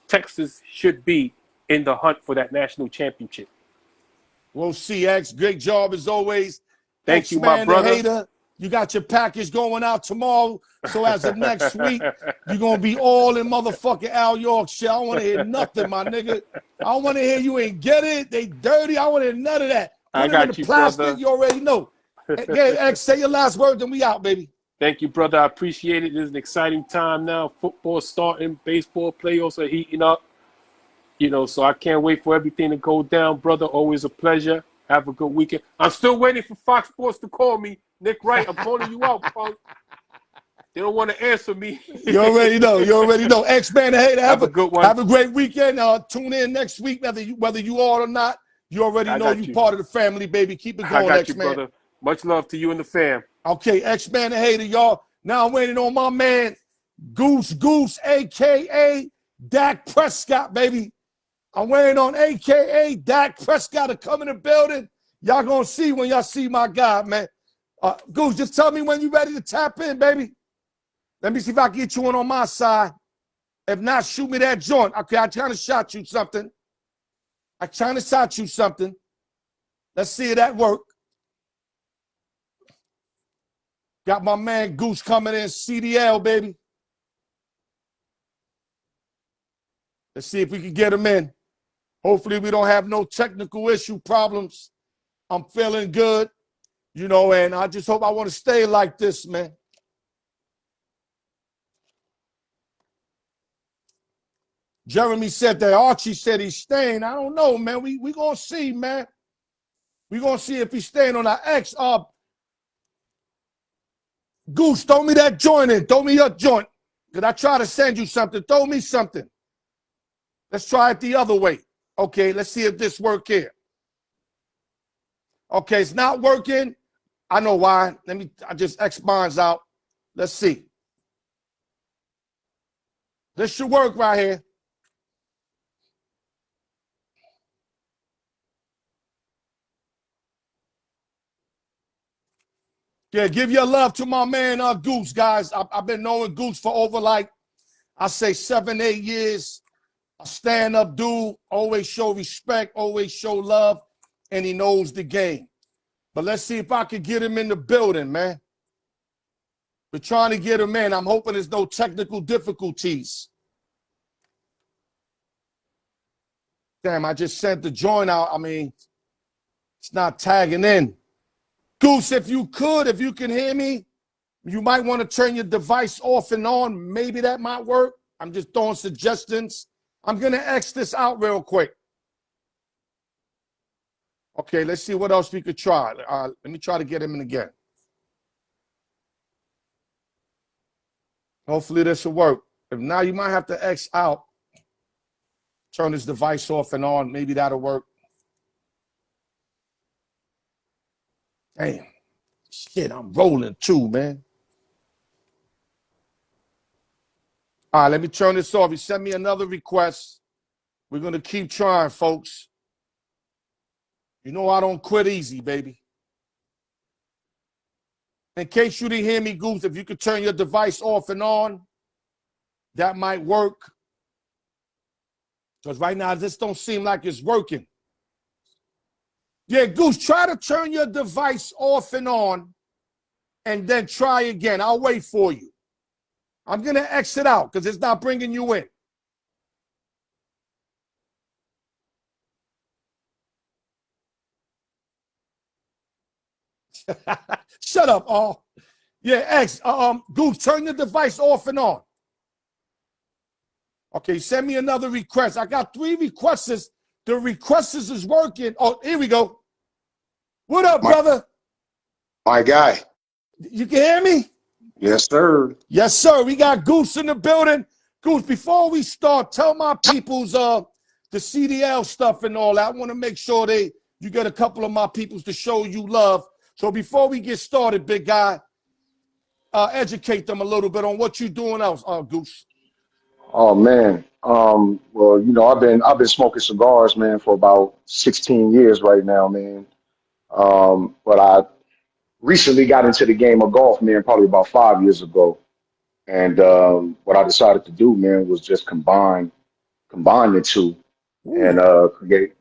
Texas should be in the hunt for that national championship. We'll see, X. Great job as always. Thank you, my X-Man the brother. Hater. You got your package going out tomorrow. So as of next week, you're going to be all in motherfucking Al York shit. I don't want to hear nothing, my nigga. I don't want to hear you ain't get it. They dirty. I want to hear none of that. Put them in the plastic. Brother. You already know. Yeah, X, say your last word, then we out, baby. Thank you, brother. I appreciate it. This is an exciting time now. Football starting. Baseball playoffs are heating up. You know, so I can't wait for everything to go down, brother. Always a pleasure. Have a good weekend. I'm still waiting for Fox Sports to call me. Nick Wright, I'm calling you out, punk. They don't want to answer me. You already know. You already know. X-Man the Hater. Have a good one. Have a great weekend. Tune in next week, whether you are or not. You already know you part of the family, baby. Keep it going, X-Man. You, brother. Much love to you and the fam. Okay, X-Man the Hater, y'all. Now I'm waiting on my man, Goose, a.k.a. Dak Prescott, baby. I'm waiting on a.k.a. Dak Prescott to come in the building. Y'all gonna see when y'all see my guy, man. Goose, just tell me when you're ready to tap in, baby. Let me see if I can get you on my side. If not, shoot me that joint. Okay, I'm trying to shot you something. Let's see if that work. Got my man Goose coming in, CDL, baby. Let's see if we can get him in. Hopefully we don't have no technical issue problems. I'm feeling good, you know, and I just hope I want to stay like this, man. Jeremy said that. Archie said he's staying. I don't know, man. We going to see, man. We going to see if he's staying on our X. Goose, throw me that joint in. Throw me your joint. Because I try to send you something. Throw me something. Let's try it the other way. Okay, let's see if this works here. Okay, it's not working. I know why. I just X bonds out. Let's see. This should work right here. Yeah, give your love to my man Goose, guys. I've been knowing Goose for over, like, I say 7, 8 years. A stand-up dude, always show respect, always show love, and he knows the game. But let's see if I can get him in the building, man. We're trying to get him in. I'm hoping there's no technical difficulties. Damn, I just sent the joint out. I mean, it's not tagging in. Goose, if you can hear me, you might want to turn your device off and on. Maybe that might work. I'm just throwing suggestions. I'm going to X this out real quick. Okay, let's see what else we could try. Let me try to get him in again. Hopefully this will work. If not, you might have to X out. Turn this device off and on. Maybe that'll work. Damn. Shit, I'm rolling too, man. All right, let me turn this off. He sent me another request. We're going to keep trying, folks. You know I don't quit easy, baby. In case you didn't hear me, Goose, if you could turn your device off and on, that might work. Because right now, this don't seem like it's working. Yeah, Goose, try to turn your device off and on, and then try again. I'll wait for you. I'm going to exit out because it's not bringing you in. Shut up, all. Yeah, X. Goose, turn your device off and on. Okay, send me another request. I got 3 requests. The requests is working. Oh, here we go. What up, brother? My guy. You can hear me? Yes, sir. Yes, sir. We got Goose in the building. Goose, before we start, tell my peoples the CDL stuff and all that. I want to make sure you get a couple of my peoples to show you love. So before we get started, big guy, educate them a little bit on what you're doing else, Goose. Oh man. Well, you know, I've been smoking cigars, man, for about 16 years right now, man. But I recently got into the game of golf, man, probably about 5 years ago. And what I decided to do, man, was just combine the two and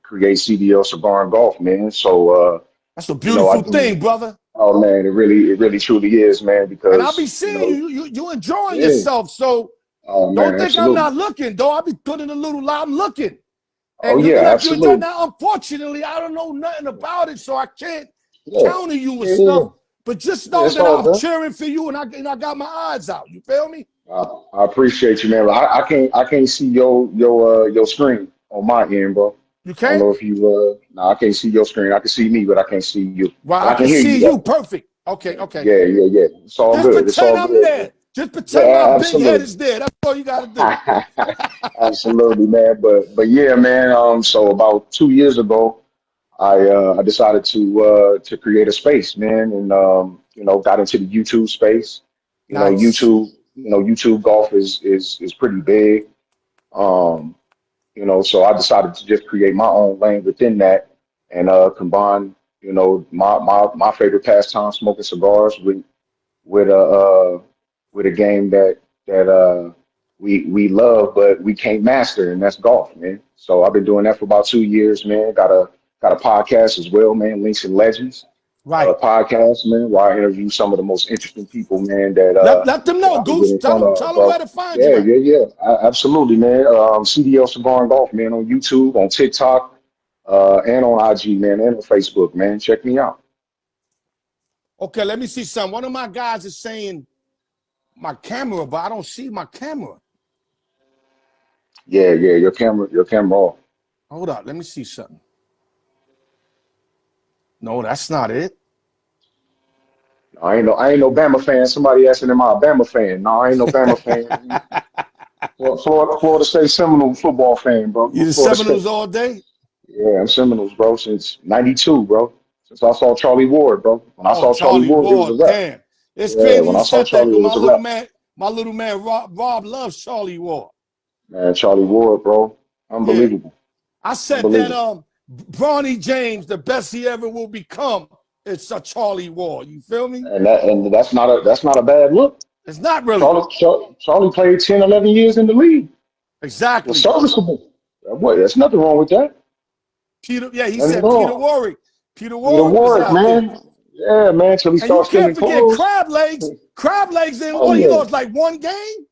create CDL Cigar and Golf, man. So that's a beautiful thing, brother. Oh man, it really truly is, man. And I'll be Because seeing you enjoying yeah. yourself. So Oh don't man, think I'm absolutely. not looking, though. I'll be putting a little lie. I'm looking. Oh And yeah, looking like you're enjoying. absolutely. Now, unfortunately, I don't know nothing about it, so I can't Yeah, counter you with yeah, yeah, stuff. yeah. But just Yeah, know it's that all I'm good. cheering for you, and I got my eyes out. You feel me? I appreciate you, man. I can't see your screen on my end, bro. You I don't can't? know if you no, I can't see your screen. I can see me, but I can't see you. Well, But I I can can hear you see you. though. Perfect. Okay, okay. Yeah, yeah, yeah. It's all Just good. It's pretend all I'm good, man. there. Just pretend my Yeah, big head absolutely. is there. That's all you got to do. Absolutely, man. But yeah, man. So about 2 years ago, I decided to create a space, man, and got into the YouTube space. Nice. YouTube golf is pretty big. Um, so I decided to just create my own lane within that and combine, my favorite pastime, smoking cigars, with a with a game that we love but we can't master, and that's golf, man. So I've been doing that for about 2 years, man. Got a podcast as well, man. Links and Legends Right. podcast, man, where I interview some of the most interesting people, man, Let them that know, I can get Goose. in front of, Tell them where bro. to find Yeah, you at. yeah, yeah. Absolutely, man. CDL Cigar and Golf, man, on YouTube, on TikTok, and on IG, man, and on Facebook, man. Check me out. Okay, let me see something. One of my guys is saying my camera, but I don't see my camera. Yeah, yeah. Your camera off. Hold up. Let me see something. No, that's not it. I ain't no Bama fan. Somebody asking, am I a Bama fan? No, I ain't no Bama fan. Florida State Seminole football fan, bro. You the Florida State. Seminoles all day? Yeah, I'm Seminoles, bro, since '92, bro. Since I saw Charlie Ward, bro. When I Oh, saw Charlie Charlie Ward, it was a Ward. wrap. Damn. It's Yeah, crazy when you I saw said that Charlie, because it was a wrap. my little man Rob loves Charlie Ward. Man, Charlie Ward, bro. Yeah. Unbelievable. I said that Unbelievable. Bronny James, the best he ever will become, it's a Charlie Ward. You feel me? And that's not a bad look. It's not really. Charlie played 10, 11 years in the league. Was Exactly. serviceable. What? There's nothing wrong with that. Peter, yeah, he Nothing at said Peter all. Warwick. Peter Peter Warwick was Warwick, out there. man. Yeah, man, till he And you starts can't stealing forget clothes. Crab Legs. Crab Legs didn't Oh what he yeah. lost like one game?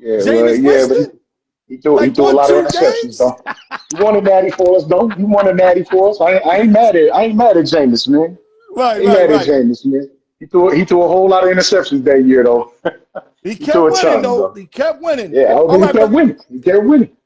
Yeah, well, Jameis yeah, but Winston? he Like threw a one, lot of two interceptions games? though. You won a natty for us, though. You won a natty for us. I ain't mad at Jameis, man. I Right, ain't right, mad at right. Jameis, man. He threw a whole lot of interceptions that year though. He He threw kept a winning ton, though. bro. He kept winning. Yeah, All he right, kept but winning. He kept winning.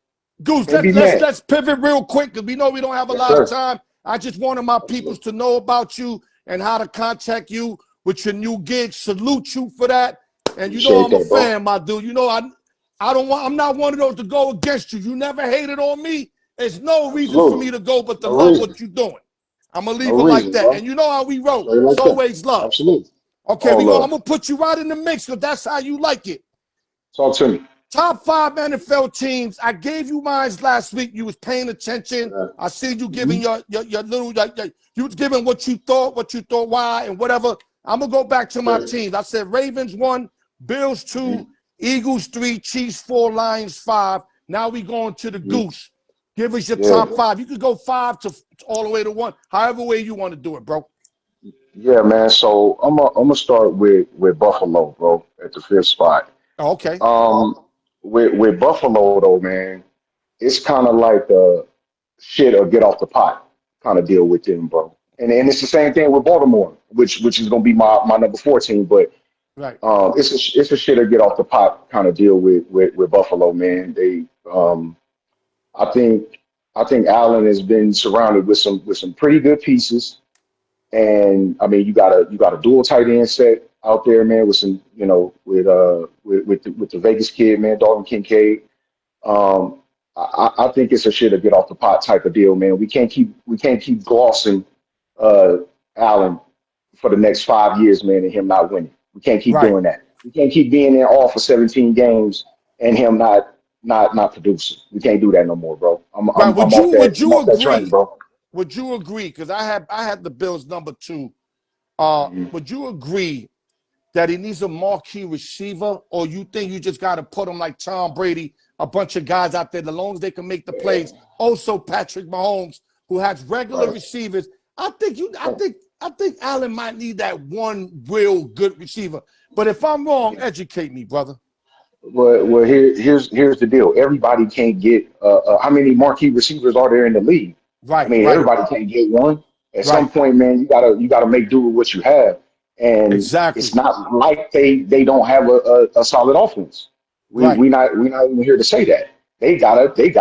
Goose, Can't be let's mad. let's pivot real quick because we know we don't have a Yes, lot of sir. time. I just wanted my peoples Absolutely. to know about you and how to contact you with your new gig. Salute you for that. And you know Appreciate I'm a that, bro. fan, my dude. You know I don't want I'm not one of those to go against you. You never hated on me. There's no reason for me Absolutely. to go but to No love reason. what you're doing. I'm gonna No leave it like reason, that. And bro. you know how we roll. Straight It's like that. always love. Absolutely. Okay, All I'm love. gonna put you right in the mix because that's how you like it. Talk to me. Top five NFL teams. I gave you mine last week. You was paying attention. Uh, I see you giving mhm. your little, you was giving what you thought, why, and whatever. I'm gonna go back to my Sure. teams. I said Ravens 1, Bills 2, Mhm. Eagles 3, Chiefs 4, Lions 5. Now we going to the Mhm. Goose. Give us your Yeah. top five. You could go five to all the way to one, however way you want to do it, bro. Yeah, man. So I'm gonna start with Buffalo, bro, at the fifth spot. Oh, okay. Um, with Buffalo though, man, it's kind of like a shit or get off the pot kind of deal with them, bro. And it's the same thing with Baltimore, which is gonna be my number 14. But Right. it's a shit or get off the pot kind of deal with Buffalo, man. I think I think Allen has been surrounded with some pretty good pieces. And I mean, you got a dual tight end set out there, man, with some, with the Vegas kid, man, Dalton Kincaid. Um, I think it's a shit to get off the pot type of deal, man. We can't keep glossing uh, Allen for the next 5 years, man, and him not winning. We can't keep Right. doing that. We can't keep being in all for 17 games and him not producing. We can't do that no more, bro. Right. Would I'm you off that train, agree? bro. Would you agree? Because I had the Bills number 2. Mhm. Would you agree that he needs a marquee receiver, or you think you just got to put him like Tom Brady, a bunch of guys out there, as long as they can make the plays? Also, Patrick Mahomes, who has regular Right. receivers. I think I think Allen might need that one real good receiver. But if I'm wrong, educate me, brother. Well, here's the deal. Everybody can't get. How many marquee receivers are there in the league? I Right, mean, right, everybody can't get one. At some right. point, man, you gotta make do with what you have. And it's Exactly. not like they don't have a solid offense. We Right. we not we not even here to say that. They got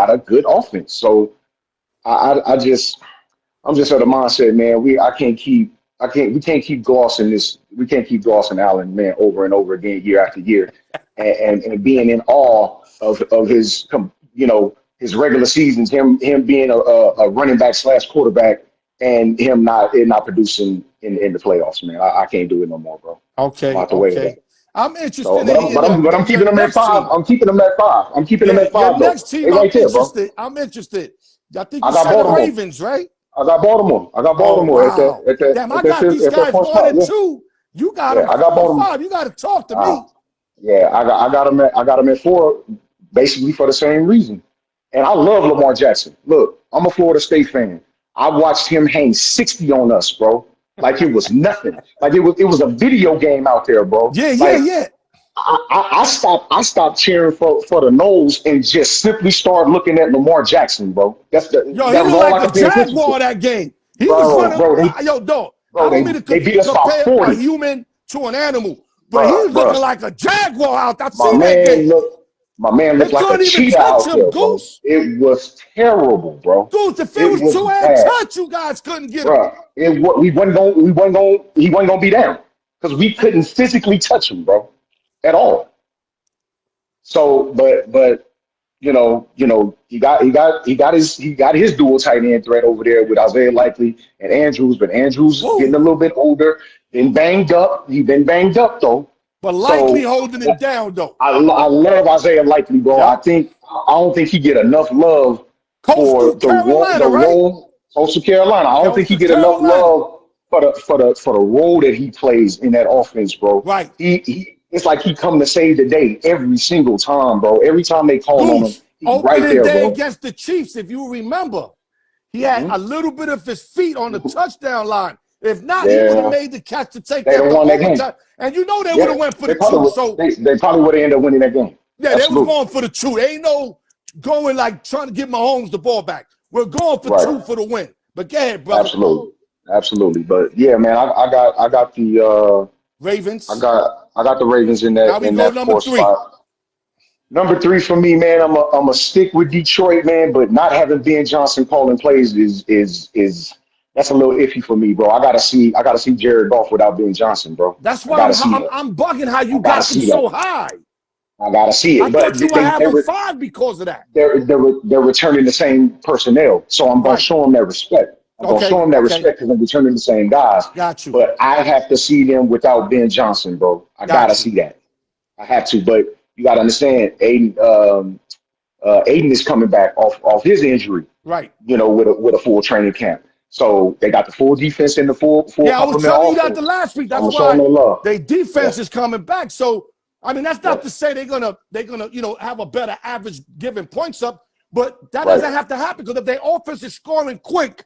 a good offense. So I'm just of the mindset, man. We can't keep glossing this. We can't keep glossing Allen, man, over and over again, year after year, and being in awe of his, his regular seasons, him being a running back slash quarterback, and him not producing in the playoffs, man. I can't do it no more, bro. I'm Okay, out the way of okay. that. I'm So, interested but in I'm but hearing I'm but I'm your keeping them at next five. team. I'm keeping them at five. I'm keeping them Yeah, at your five though. next They team, I'm right there, bro. interested. I'm interested. I think I you got said the Baltimore. Ravens, right? I got Baltimore. I got Oh, Baltimore at that wow. at that Damn, I at that got fifth these at that guys fourth 1 spot. and Yeah, 2. You got yeah. them I got 4 and Baltimore. 5. You got to talk to Uh, me. yeah, I got him at 4, basically for the same reason. And I love Lamar Jackson. Look, I'm a Florida State fan. I watched him hang 60 on us, bro. Like it was nothing. Like it was a video game out there, bro. Yeah, yeah, Like yeah. I stopped cheering for the nose and just simply started looking at Lamar Jackson, bro. Yo, he That was looked all like I a could pay attention to. jaguar that game. He was Bro, running. bro, they Yo, dog, I bro, don't they mean to they beat us by compare a 40. human to an animal, but he Bro, was looking bro. like a jaguar out there. I My see that man game. looked my man They looked like a couldn't even cheetah touch out him, there, bro. Goose. It was terrible, bro. Goose, if it It was was two-hand bad, touch, you guys couldn't get him. bro. He wasn't gonna be down because we couldn't physically touch him, bro, at all. So, but he got his dual tight end threat over there with Isaiah Likely and Andrews, but Andrews getting a Woo. little bit older, been banged up. He been banged up though. But likely So holding it down, though. I love Isaiah Likely, bro. Yup. I don't think he get enough love for Coastal the Carolina, right? role. Coastal Carolina. I don't think he Coastal get enough Carolina. love for the role that he plays in that offense, bro. Right. He it's like he come to save the day every single time, bro. Every time they call on him, Goose, he's right opening there, day bro. against the Chiefs, if you remember, he had Hmm. a little bit of his feet on the touchdown line. If not, he would have Yeah, made the catch to take they'd that have to won that game. overtime. And you know they would Yeah, have went for the they probably two. would. So, They probably would have ended up winning that game. yeah, they was Absolutely. going for the two. They ain't no going like trying to give Mahomes the ball back. We're going for Right. two for the win. But go ahead, brother. Absolutely. Absolutely. But yeah, man, I got I Ravens. got I got the Ravens in Now that we in go that number fourth 3. spot. Number 3 for me, man. I'm a stick with Detroit, man. But not having Ben Johnson calling plays is that's a little iffy for me, bro. I gotta see Jared Goff without Ben Johnson, bro. That's I why gotta see that. I'm bugging how I you gotta got them see that. so high. I gotta see I it. But thought you would have them 5 because of that. they're returning the same personnel, so I'm gonna Right. show them that respect. I'm gonna show Okay. them that Okay. respect because I'm returning the same guys. Got you. But I have to see them without Ben Johnson, bro. I gotta Got you. see that. I have to. But you gotta understand, Aiden is coming back off his injury. Right. With a full training camp. So they got the full defense and the full Yeah, I was complement telling of you that the offense. last week. So I'm That's gonna show them why no love. their Yeah, defense is coming back. So I mean, that's not yeah, to say they're gonna have a better average giving points up, but that right, doesn't have to happen because if their offense is scoring quick,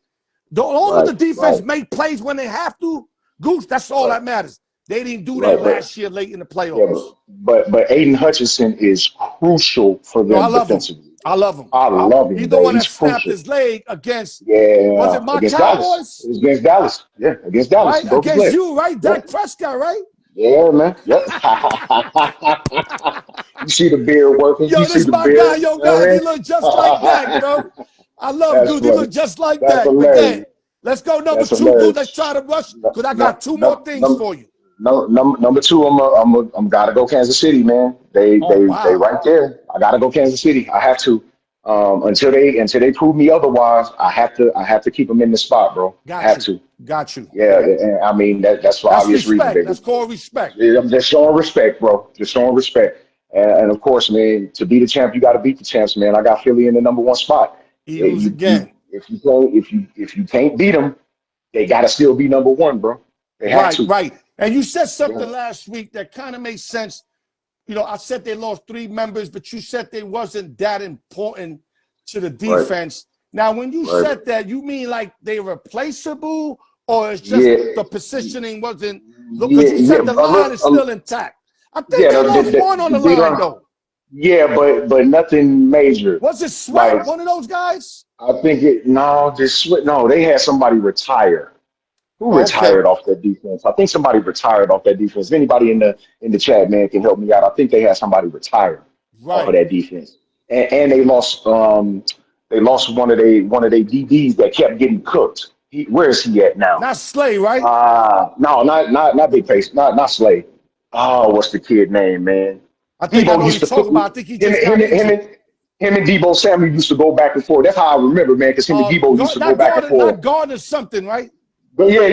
the long as right, the defense right, make plays when they have to, Goose, that's all right, that matters. They didn't do that right. last year late in the Yeah, playoffs. but Aiden Hutchinson is crucial for No, I them love him. defensively. I love him. I love He's him, the bro. one that He's snapped crucial. his leg against, was it Yeah, my against Dallas. It Cowboys? was against Dallas. Yeah, against Dallas. Right? He broke his Against leg. you, right? Yeah, Dak Prescott, right? yeah, man. Yep. You see the beard working. You Yo, see this the my guy. beard. Yo, You know guys, he what look just like Dak, I yo. mean? I love That's Goose. He funny. look just like That's Dak. But yeah, hilarious. let's go number That's 2, Goose. Let's hilarious. try to rush No, because I no, got 2 more no, things no, for you. no, number 2. I'm gotta go Kansas City, man. Oh, They wow. right there. I gotta go Kansas City. I have to. Until they prove me otherwise, I have to keep them in the spot, bro. I Got have you. to. Got you. Yeah, and I mean that's for That's obvious reasons, respect. baby. That's called respect. Yeah, I'm just showing respect, bro. Just showing respect. And of course, man, to be the champ, you got to beat the champs, man. I got Philly in the number 1 spot. Yeah, Eagles again. if you can't beat them, they got to still be number 1, bro. They have Right, to. right. And you said Yeah, something last week that kind of made sense. I said they lost 3 members, but you said they wasn't that important to the right, defense. Now, when you right. said that, you mean like they replaceable or it's just Yeah, the positioning wasn't? Because yeah, you yeah. said the line is still intact. I think Yeah, they lost one on the line D-line. though. Yeah, but nothing major. Was it Sweat? Like One of those guys? I think it. No, no. They had somebody retire. Who Okay, retired off that defense? I think somebody retired off that defense. If anybody in the chat, man, can help me out. I think they had somebody retire off of right. that defense, and they lost one of their DBs that kept getting cooked. Where is he at now? Not Slay, right? No, not Big Face, not Slay. Oh, what's the kid name, man? I think I Debo know what used you're to cook talking him. about. I think he just got injured. Him and Debo Samuel used to go back and forth. That's how I remember, man, because him and Debo used to go Not back and Gardner, forth. not Gardner something, right? But yeah.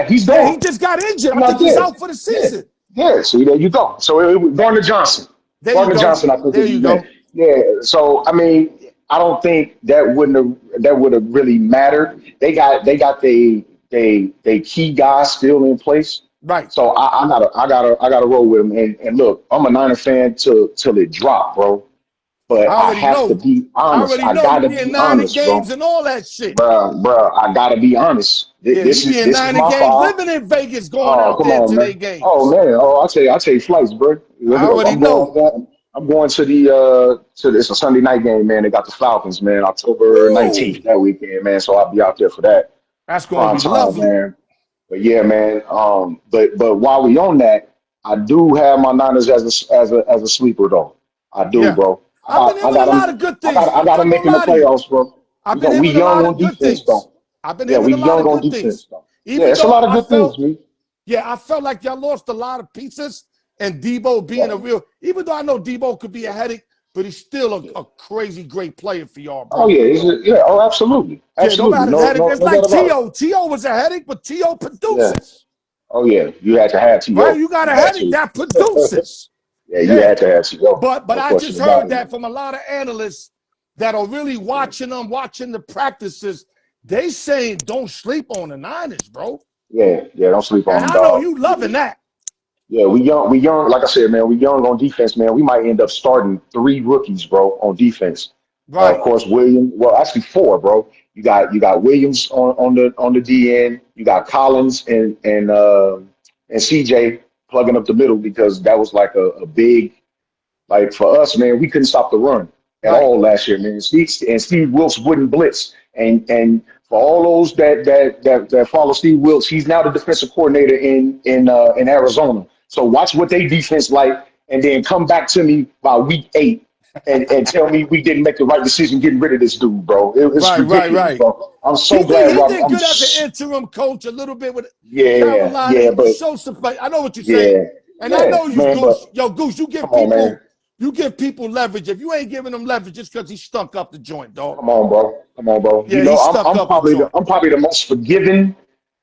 He's Yeah, he gone. just got injured. I'm I think not he's there. out for the Yeah, season. yeah. See, there you go. So it was Gardner Johnson. There you Gardner go. Johnson, I think There is his you name. go. Yeah. So I mean, I don't think that would have really mattered. They key guys still in place. Right. So I gotta roll with them. And look, I'm a Niner fan till it drop, bro. I But I already have to know. be I honest. already I know you gotta be in be nine honest, games bro. and all that shit. Bruh, I gotta be honest. Yeah, you be in This is nine my games, fault. living in Vegas, going Oh, out come there on, to their man. Oh games. man. Oh, I take flights, bro. I already know. I'm going to it's a Sunday night game, man. They got the Falcons, man, October Ooh, 19th that weekend, man. So I'll be out there for that that's gonna prime be time, lovely. man. But yeah, man. But while we on that, I do have my Niners as a sleeper though. I do, Yeah, bro. I've been I hearing a got lot them. of good things. I I'm got not them gonna making the lie to you. playoffs, bro. I've been We hearing a young lot on of good defense things. though. I've been Yeah, hearing we a lot young of on good defense things. though. Yeah, Even it's a though lot of I good things, felt, man. yeah, I felt like y'all lost a lot of pieces, and Debo being Yeah. a real, even though I know Debo could be a headache, but he's still a crazy great player for y'all, Oh bro. yeah, yeah. Oh, absolutely, Yeah, no absolutely. matter the No, headache. no, It's no like doubt about it. T.O. T.O. was a headache, but T.O. Yeah. produces, Oh yeah, you had to have right? To. You got a You had headache to. that produces. Yeah, you Yeah. had to have To. But No I just question about heard it, that man. from a lot of analysts that are really Yeah, watching them, watching the practices. They saying don't sleep on the Niners, bro. yeah. Don't sleep on And them, I know dog. you loving that. Yeah, we young. We young. Like I said, man, we young on defense, man. We might end up starting three rookies, bro, on defense. Of Right. course, Williams. Well, actually four, bro. You got Williams on the DN. You got Collins and CJ plugging up the middle because that was like a big. Like for us, man, we couldn't stop the run at Right. all last year, man. Steve Wilkes wouldn't blitz, and for all those that follow Steve Wilkes, he's now the defensive coordinator in Arizona. So watch what they defense like, and then come back to me by week 8 and tell me we didn't make the right decision getting rid of this dude, bro. It's ridiculous, Right. bro. I'm so glad, He Rob. did good as an interim coach a little bit with Carolina. Yeah, He but showed some fight. I know what you're saying. yeah, And I yeah, know you, man. But Goose. Yo, Goose, come on, man. you give people leverage. If you ain't giving them leverage, just because he stunk up the joint, dog. Come on, bro. Come on, bro. Yeah, he stuck up the joint. I'm probably the most forgiving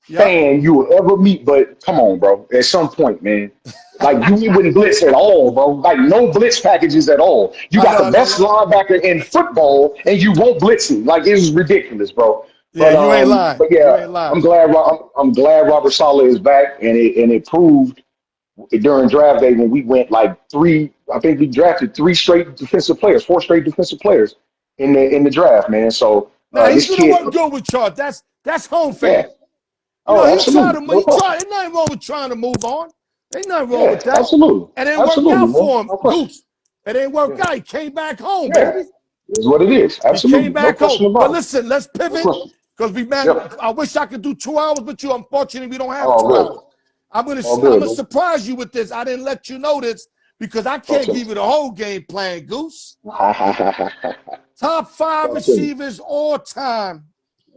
Yep. fan you will ever meet. But come on, bro. At some point, man. Like you wouldn't blitz at all, bro. Like no blitz packages at all. You got the I know. best linebacker in football, and you won't blitz him. Like it was ridiculous, bro. Yeah, you ain't lying. But You yeah, ain't lying. I'm glad Robert Saleh is back, and it proved during draft day when we went like three. I think we drafted four straight defensive players in the draft, man. So Now he's this gonna kid, work good with Charles. That's home yeah. field. You know, Oh, absolutely. No question. ain't nothing wrong with trying to move on. Ain't nothing wrong Yeah, with that. absolutely. It didn't work Absolutely, out man. for him, No question. Goose. It ain't work Yeah. out. He came back home, Yeah. baby. It's what it is. He came Absolutely. No back home. question But about it. listen, let's No pivot question. because Yep. I wish I could do 2 hours with you. Unfortunately, we don't have All 2 hours. good. All I'm good, gonna man. surprise you with this. I didn't let you know this because I Talk can't to me. give you the whole game plan, Goose. Talk Top 5 to me. receivers all time.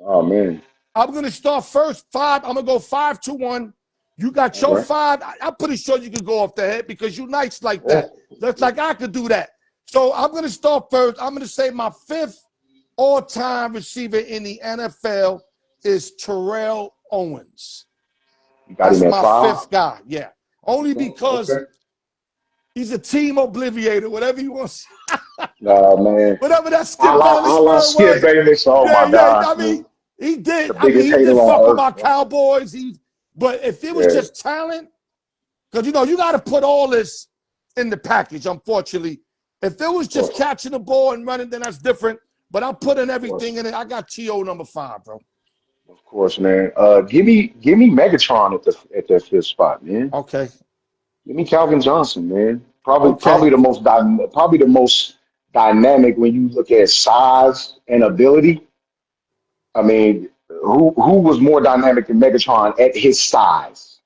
Oh man. I'm gonna start first 5. I'm gonna go 5-1. You got All your right. 5. I'm pretty sure you can go off the head because you nice like Yeah. that. That's like I could do that. So I'm gonna start first. I'm gonna say my 5th all-time receiver in the NFL is Terrell Owens. You got That's him at my 5. 5th guy. Yeah, only Okay. because Okay. he's a team obliviator, whatever you want, No, man. whatever that I Skip like I Bayless like word Skip was. Bayless. Oh my Yeah. gosh, I man. mean, he did. The biggest He hater did fuck on with earth, my bro. Cowboys. But if it was Yeah. just talent, because you got to put all this in the package. Unfortunately, if it was Of just course. catching the ball and running, then that's different. But I'm putting Of everything course. in it. I got T.O. number 5, bro. Of course, man. Give me Megatron at that fifth spot, man. Okay. Give me Calvin Johnson, man. Okay. Probably the most dynamic when you look at size and ability. I mean, who was more dynamic than Megatron at his size?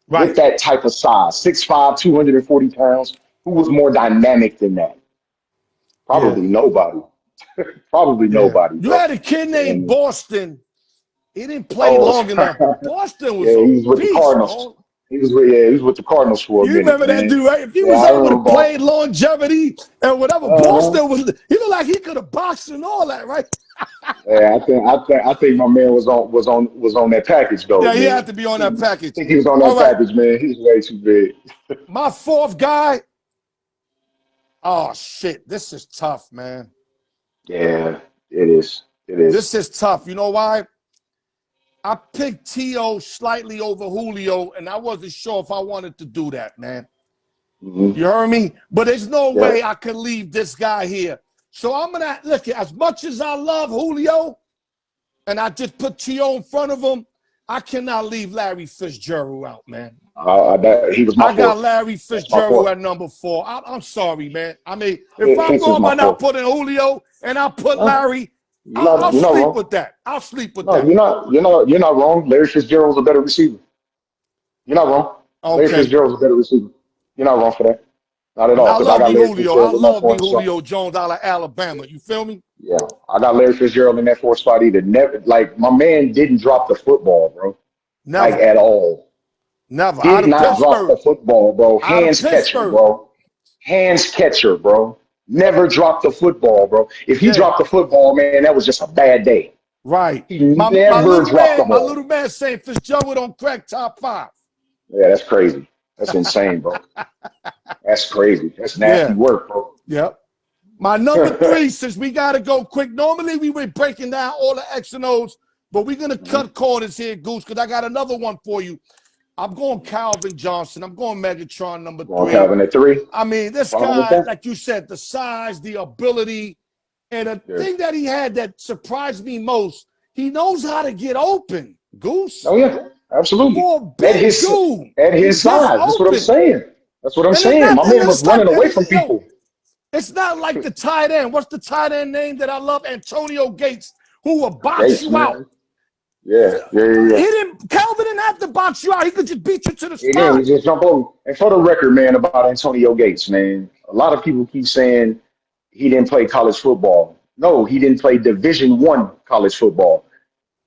With Right. that type of size, 6'5", 240 pounds, who was more dynamic than that? Yeah. Probably nobody. Probably Yeah. nobody, You bro. had a kid named And Boston. He didn't play oh, long enough, but Boston was yeah, a he was with the beast, Cardinals. dog. He was with the Cardinals for a You minute, remember that man. dude, right? If he Yeah, was I able to remember play Boston. longevity and whatever, Uh-huh. Boston was, he looked like he could have boxed and all that, right? Yeah, I think my man was on that package though, Yeah, he man. had to be on that I package. think he was on All that right. package, man. He's way too big. My fourth guy. Oh, shit. This is tough, man. Yeah, it is. It is. This is tough. You know why? I picked T.O. slightly over Julio, and I wasn't sure if I wanted to do that, man. Hmm. You heard me? But there's no Yeah. way I could leave this guy here. So I'm going to look, as much as I love Julio, and I just put T.O. in front of him, I cannot leave Larry Fitzgerald out, man. He was my I got fourth. Larry That's my Fitzgerald fourth. at number 4. I'm sorry, man. I mean, if I'm Fitz is wrong my by not fourth. putting Julio and I put No, Larry, I'll you're not sleep wrong. with that. I'll sleep with No, that. you're not wrong. Larry Fitzgerald's a better receiver. You're not wrong. Larry Okay. Fitzgerald's a better receiver. You're not wrong for that. Not at And all. I Because I love got me Larry Julio. I Fitzgerald in that love me fourth spot. Julio Jones out of Alabama. You feel me? Yeah, I got Larry Fitzgerald in that fourth spot either. Never, like my man didn't drop the football, bro. Like Never. at all. Never. Out Did of not drop Pittsburgh. the football, bro. Out of Hands catcher, Pittsburgh. bro. Hands catcher, bro. Never dropped the football, bro. If he Yeah. dropped the football, man, that was just a bad day. Right. He My never dropped the my ball. little man saying Fitzgerald don't crack top 5. Yeah, that's crazy. That's insane, bro. That's crazy. That's nasty Yeah. work, bro. Yep. My number 3, since we got to go quick. Normally we were breaking down all the X and O's, but we're going to cut corners here, Goose, because I got another one for you. I'm going Calvin Johnson. I'm going Megatron number Going 3. Calvin at three. I mean, I'm this fine with guy, that. like you said, the size, the ability, and the Yeah. thing that he had that surprised me most, he knows how to get open, Goose. Oh yeah, absolutely. For a big dude, At he his gets size. That's what I'm open. saying. That's what I'm And it's saying. not, My and man it's was not, running and away from yo, people. it's not like the tight end. What's the tight end name that I love? Antonio Gates, who will box Gates, you out. man. Yeah. Calvin didn't have to box you out. He could just beat you to the Again, spot. we just jump over. And for the record, man, about Antonio Gates, man, a lot of people keep saying he didn't play college football. No, he didn't play Division I college football.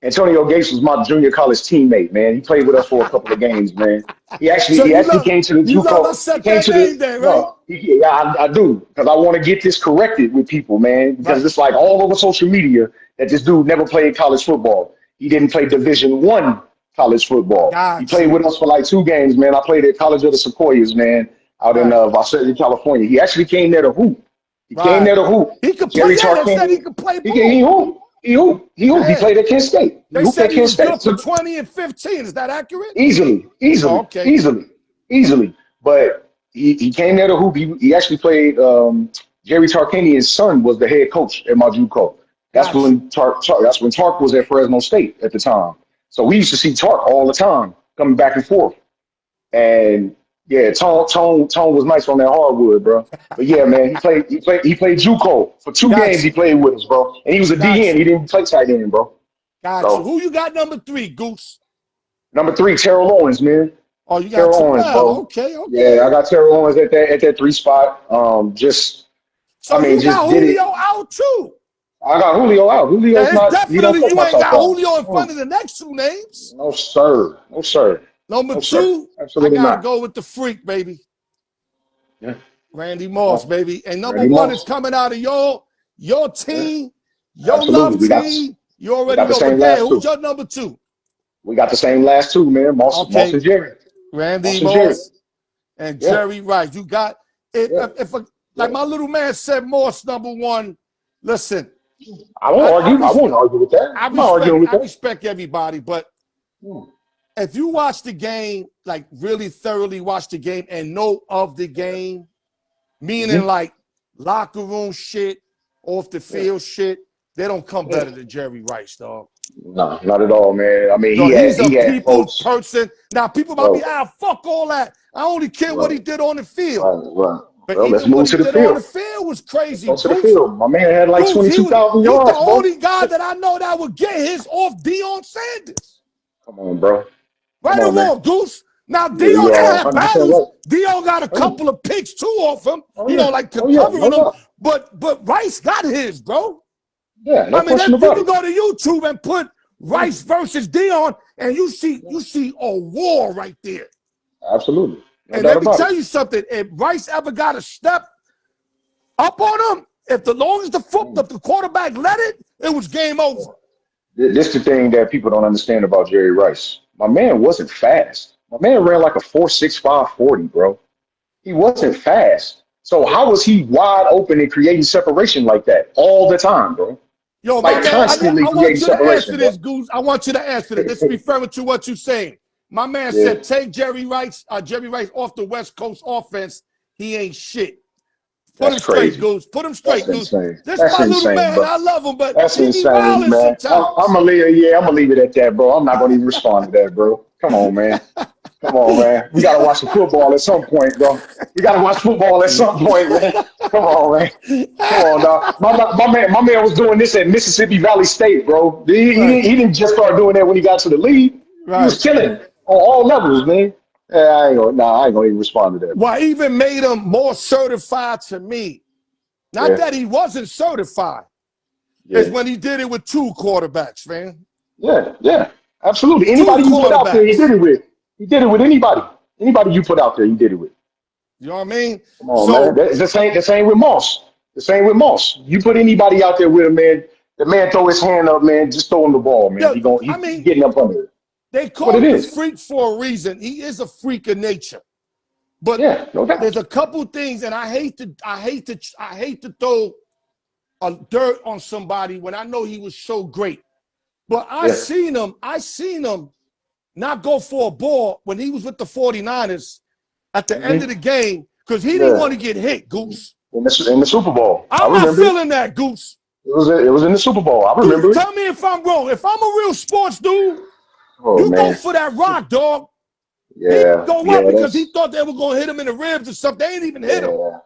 Antonio Gates was my junior college teammate, man. He played with us for a couple of games, man. So He actually came to the you love I JUCO. He set came that to name the there, right? no. Yeah, I do because I want to get this corrected with people, man. Because Right. it's like all over social media that this dude never played college football. He didn't play Division I college football. He Got played you. with us for like 2 games, man. I played at College of the Sequoias, man, out in Right. Visalia, California. He actually came there to hoop. He came Right. there to hoop. He could play. Jerry Yeah, they said he Tarkanian. could play He ball. hooped. He hooped. He Yeah. played at Kent State. He They hooped said at he Kent was State. good for So 20 and 15. Is that accurate? easily, Oh, easily, okay. easily, easily. But he came there to hoop. He actually played. Jerry Tarkanian's son was the head coach at my JUCO. Got you. That's when Tark was at Fresno State at the time. So we used to see Tark all the time coming back and forth. And yeah, Tone was nice on that hardwood, bro. But yeah, man, he played JUCO for 2 games. Got He you. played with us, bro. And he was a Got DN. He you. didn't play tight end, bro. Got you. So Who you got number 3, Goose? number 3, Terrell Owens, man. Oh, you got Terrell Owens, Terrell. bro. Okay, Yeah, okay. I got Terrell Owens at that 3 spot. So you got Just did it. Julio out too. I got Julio out. Now Julio's it's not. He don't definitely touch you my ain't top got five. Julio in front of the next 2 names. No sir. No sir. Number No sir. 2, I Absolutely gotta not. go with the freak, baby. Yeah. Randy Moss, No. baby. And number Randy 1 is Moss. coming out of your Yeah. team, your Absolutely. love team. You We already got the know. But same yeah, last who's two. your number 2? We got the same last two, man. Moss Okay, and Jerry. Randy Moss and Jerry. Moss and Yeah. Jerry Rice. You got it. Yeah. Like Yeah. my little man said, Moss number 1. Listen, I won't argue. I won't argue with that. I'm not arguing with I that. respect everybody, but Hmm. if you watch the game, like really thoroughly watch the game and know of the game, meaning Mm-hmm. like locker room shit, off the Yeah. field shit, they don't come Yeah. better than Jerry Rice, dog. No, not at all, man. I mean, Yo, he's a he had people's folks, person. Now, people might be, bro. fuck all that. I only care what he Right, did on the field. right. But Well, let's even what move he to the did on the field. field was Let's crazy, go to the Goose. field. My man had like Goose, 22,000 he's the yards, bro. only guy that I know that would get his off Deion Sanders. Come on, bro. Come Right or on, man. wrong, Goose? Now, Yeah, Deion, you they are had 100% battles. right. Deion got a Oh yeah, couple of picks, too, off him. oh You yeah, know, like oh yeah, no covering him. doubt. But Rice got his, bro. Yeah, no I mean, question you about can it. go to YouTube and put Yeah, Rice versus Deion, and you yeah, see a war right there. absolutely, no And doubt let me about it. tell you something. If Rice ever got a step up on him, if the long as the quarterback let it, it was game over. This is the thing that people don't understand about Jerry Rice. My man wasn't fast. My man ran like a 4.65 40, bro. He wasn't fast. So how was he wide open and creating separation like that all the time, bro? Yo, my Like man, constantly I want creating you to answer separation, bro. this, Goose. I want you to answer this. This is referring to what you're saying. My man Yeah, said, take Jerry Rice off the West Coast offense. He ain't shit. Put that's him straight, crazy. Goose. Put him That's straight, Goose. insane. This That's my little insane, man. bro. I love him, but That's he be insane, wilding man. I'm sometimes. gonna leave. Yeah, I'm gonna leave it at that, bro. I'm not gonna even respond to that, bro. Come on, man. Come on, man. We gotta watch some football at some point, bro. We gotta watch football at some point, man. Come on, man. Come on, dog. My man was doing this at Mississippi Valley State, bro. Right, He didn't just start doing that when he got to the league. He was right. killing on all levels, man. Yeah, I ain't gonna even respond to that, bro. What even made him more certified to me, not Yeah, that he wasn't certified, is yeah. when he did it with two quarterbacks, man. Yeah, yeah, absolutely. Two Anybody you put out there, he did quarterbacks. it with. He did it with anybody. Anybody you put out there, he did it with. You know what I mean? Come on, man. So, That's the same with Moss. The same with Moss. You put anybody out there with him, man. The man throw his hand up, man. Just throw him the ball, man. yo, I He mean, getting up under it. they That's what call it him the is. freak for a reason. He is a freak of nature. But Yeah, no doubt. there's a couple things, and I hate to throw a dirt on somebody when I know he was so great. But Yeah. I seen him not go for a ball when he was with the 49ers at the end of Hmm. the game because he didn't want Yeah. to get hit, Goose. In the Super Bowl, I I'm not remember it. feeling that, Goose. It was in the Super Bowl. I Goose, remember it. tell me if I'm wrong. If I'm a real sports dude, Oh you go man. for that rock, dog. He didn't Yeah, go up yeah. because he That's thought they were going to hit him in the ribs or something. They ain't even hit him. yeah,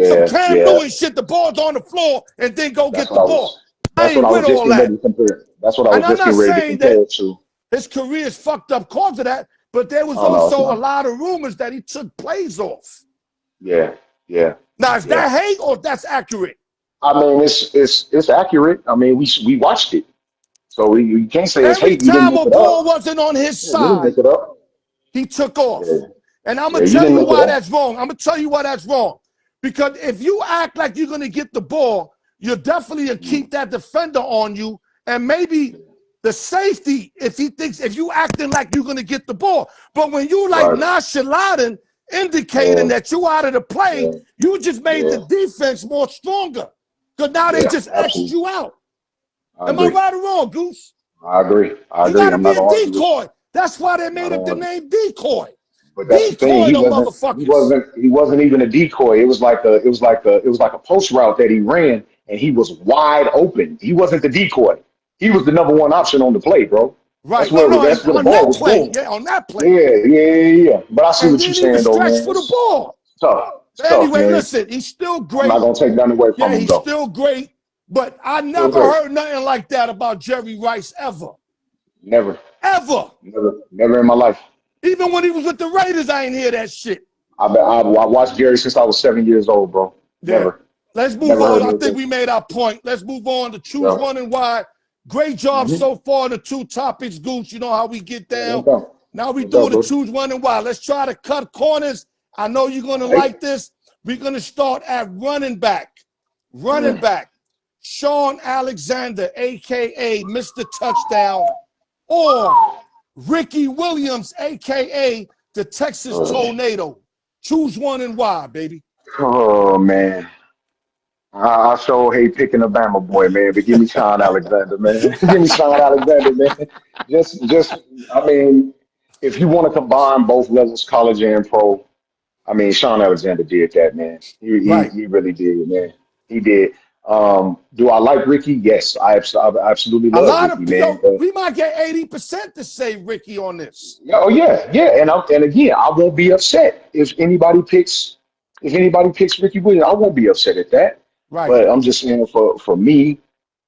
Some yeah, Cam yeah. Newton shit, the ball's on the floor, and then go That's get what the I ball. was. I That's what ain't I with was just all getting that. ready to compare. That's what I And was I'm just not getting ready to saying that compare it to. his career is fucked up cause of that, but there was Oh no, it's also a not. lot of rumors that he took plays off. Yeah, yeah, Now, is yeah. that hate or that's accurate? I mean, it's accurate. I mean, we watched it, so we can't say it's Every hate. We didn't time make a it ball up. wasn't on his Yeah, we didn't make side, it up. he took Yeah, off. And I'm yeah. going to You tell didn't you make it why up. that's wrong. I'm going to tell you why that's wrong. Because if you act like you're going to get the ball, you're definitely going to Mm, keep that defender on you. And maybe the safety, if you acting like you're going to get the ball. But when you like right. nonchalant, indicating Yeah, that you out of the play, yeah, you just made the yeah, defense more stronger. Because now they yeah. just X'd Absolutely. you out. I Am I agree. right or wrong, Goose? I agree. I You agree. got to I'm be not a gonna argue with you. decoy. That's why they I'm not made up gonna the argue. name decoy. But that's the thing. Decoy them motherfuckers. He wasn't even a decoy. It was like a post route that he ran, and he was wide open. He wasn't the decoy. He was the number one option on the play, bro. Right. No, no, That's where the on ball that was play. going. Yeah, on that play. Yeah. But I see And what you're then he was saying, though, stretched man. for the ball. It's tough. It's tough, Anyway, man. listen, he's still I'm not great. gonna take nothing away from Yeah, him, he's though. still great. But I Still never great. heard nothing like that about Jerry Rice ever. Never, Ever. never in my life. Even when he was with the Raiders, I ain't hear that shit. I watched Gary since I was 7 years old, bro. Yeah. Never, Let's move never on. heard I think anything. we made our point. Let's move on to choose Yeah. one and why. Great job Mm-hmm. so far. The two topics, Goose. You know how we get Yeah, no down. doubt. Now we No doubt, doing the bro. choose one and why. Let's try to cut corners. I know you're going to All right. like this. We're going to start at running back. Running Mm. back. Sean Alexander, a.k.a. Mr. Touchdown, or Ricky Williams, a.k.a. the Texas Oh, Tornado. Choose one and why, baby. oh, man. I sure hate picking a Bama boy, man, but give me Sean Alexander, man. Give me Sean Alexander, man. Just, I mean, if you want to combine both levels, college and pro, I mean, Sean Alexander did that, man. Right. He really did, man. He did. Do I like Ricky? Yes, I absolutely A love lot Ricky, of man. people, But we might get 80% to say Ricky on this. oh yeah, yeah, and again, I won't be upset if anybody picks Ricky Williams. I won't be upset at that. Right. But I'm just saying for me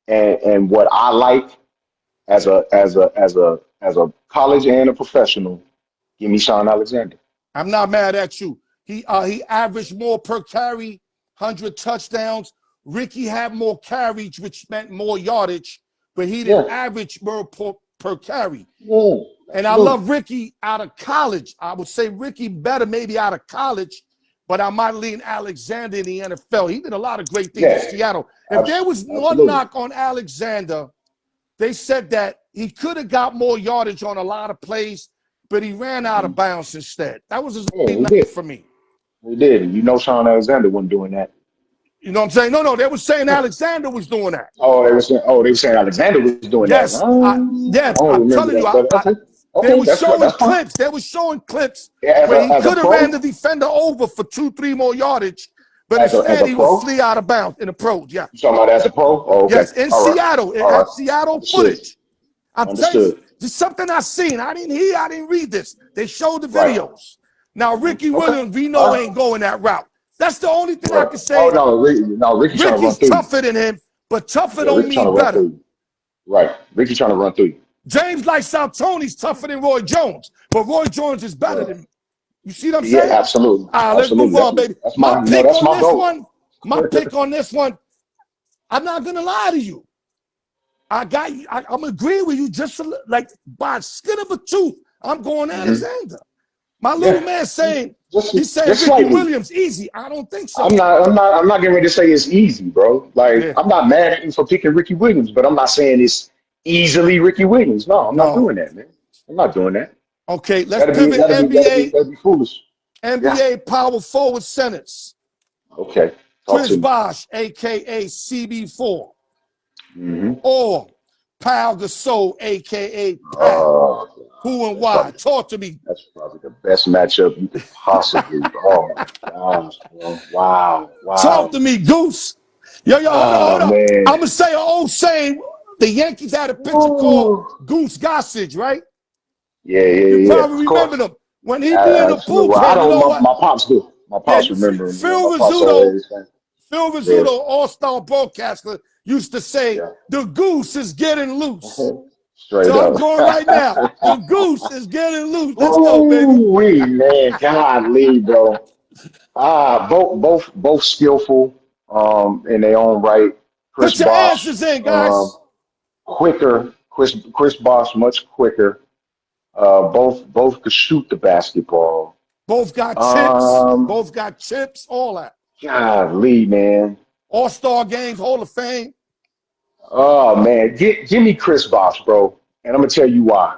and what I like as a college and a professional, give me Sean Alexander. I'm not mad at you. He averaged more per carry, 100 touchdowns. Ricky had more carries, which meant more yardage, but he didn't Yeah, average more per carry. yeah, And I absolutely. love Ricky out of college. I would say Ricky better maybe out of college, but I might lean Alexander in the NFL. He did a lot of great things in Yeah, Seattle. If there was one absolutely. knock on Alexander, they said that he could have got more yardage on a lot of plays, but he ran out of Mhm. bounds instead. That was his Yeah, only we knock did. for me. We did. And you know Sean Alexander wasn't doing that. You know what I'm saying? No, they were saying Alexander was doing that. Oh, they were saying Alexander was doing that. Yes, I don't I'm remember telling you, that, but okay. they Okay, were showing that's fine. clips. They were showing clips Yeah, where he as a could have ran pro, the defender over for 2-3 more yardage, but as instead a he would pro, flee out of bounds in the pros. Yeah, you talking about as a pro? Oh, okay. yes, in All right. Seattle, it All had right. Seattle Understood. footage. I'm telling you, Understood. this is something I seen. I didn't hear, I didn't read this. They showed the Right. videos. Now Ricky Okay. Williams, we All know right. ain't going that route. That's the only thing I Right. can Oh say. no, Ricky trying to run Ricky's through you. tougher than him, but tougher Yeah, don't Ricky trying mean to run through better. you. Right. Ricky trying to run through you. James like Tony's tougher than Roy Jones, but Roy Jones is better Right. than him. You see what I'm Yeah, saying? absolutely. All right, let's move Absolutely. on, baby. That's My my pick that's on my this goal. one, my pick on this one, I'm not gonna lie to you. I got you. I'm agreeing with you just like by a skin of a tooth. I'm going Hmm. Alexander. My little Yeah. man saying Just he's saying just Ricky slightly. Williams easy. I don't think so. I'm not getting ready to say it's easy, bro. Like Yeah, I'm not mad at you for picking Ricky Williams, but I'm not saying it's easily Ricky Williams. No, I'm not no. doing that, man. I'm not doing that. Okay, let's That'd be pivot that'd be that'd be NBA that'd be foolish. Yeah. power forward centers. Okay. Talk Chris to me. Bosh, aka CB4, Hmm. or Pal Gasol, aka Pal. Uh, Who and that's why? probably Talk to me. that's probably the best matchup you could possibly. Oh my gosh, bro! Wow, Talk wow. to me, Goose. Yo, hold Oh on. I'm man. gonna say an old saying. The Yankees had a pitcher called Woo. Goose Gossage, right? Yeah, yeah, You yeah. probably Of remember course. them. When he be in the Absolutely. Well, I bullpen, you don't. know what? My pops do. My Yeah, pops remember him. Phil My pops Rizzuto, always saying, Phil "Yeah, Rizzuto, all-star broadcaster, used to say, yeah." the goose is getting loose. Straight So I'm up. going right now. The goose is getting loose. Let's go, baby. Ooh, man, golly, bro. Both skillful, in their own right. Chris Put your Bosh, answers in, guys. quicker. Chris Bosh, much quicker. Both could shoot the basketball. Both got chips. Um, Both got chips. All that. golly, man. All-star games, Hall of Fame. Oh man, give me Chris Bosh, bro, and I'm gonna tell you why.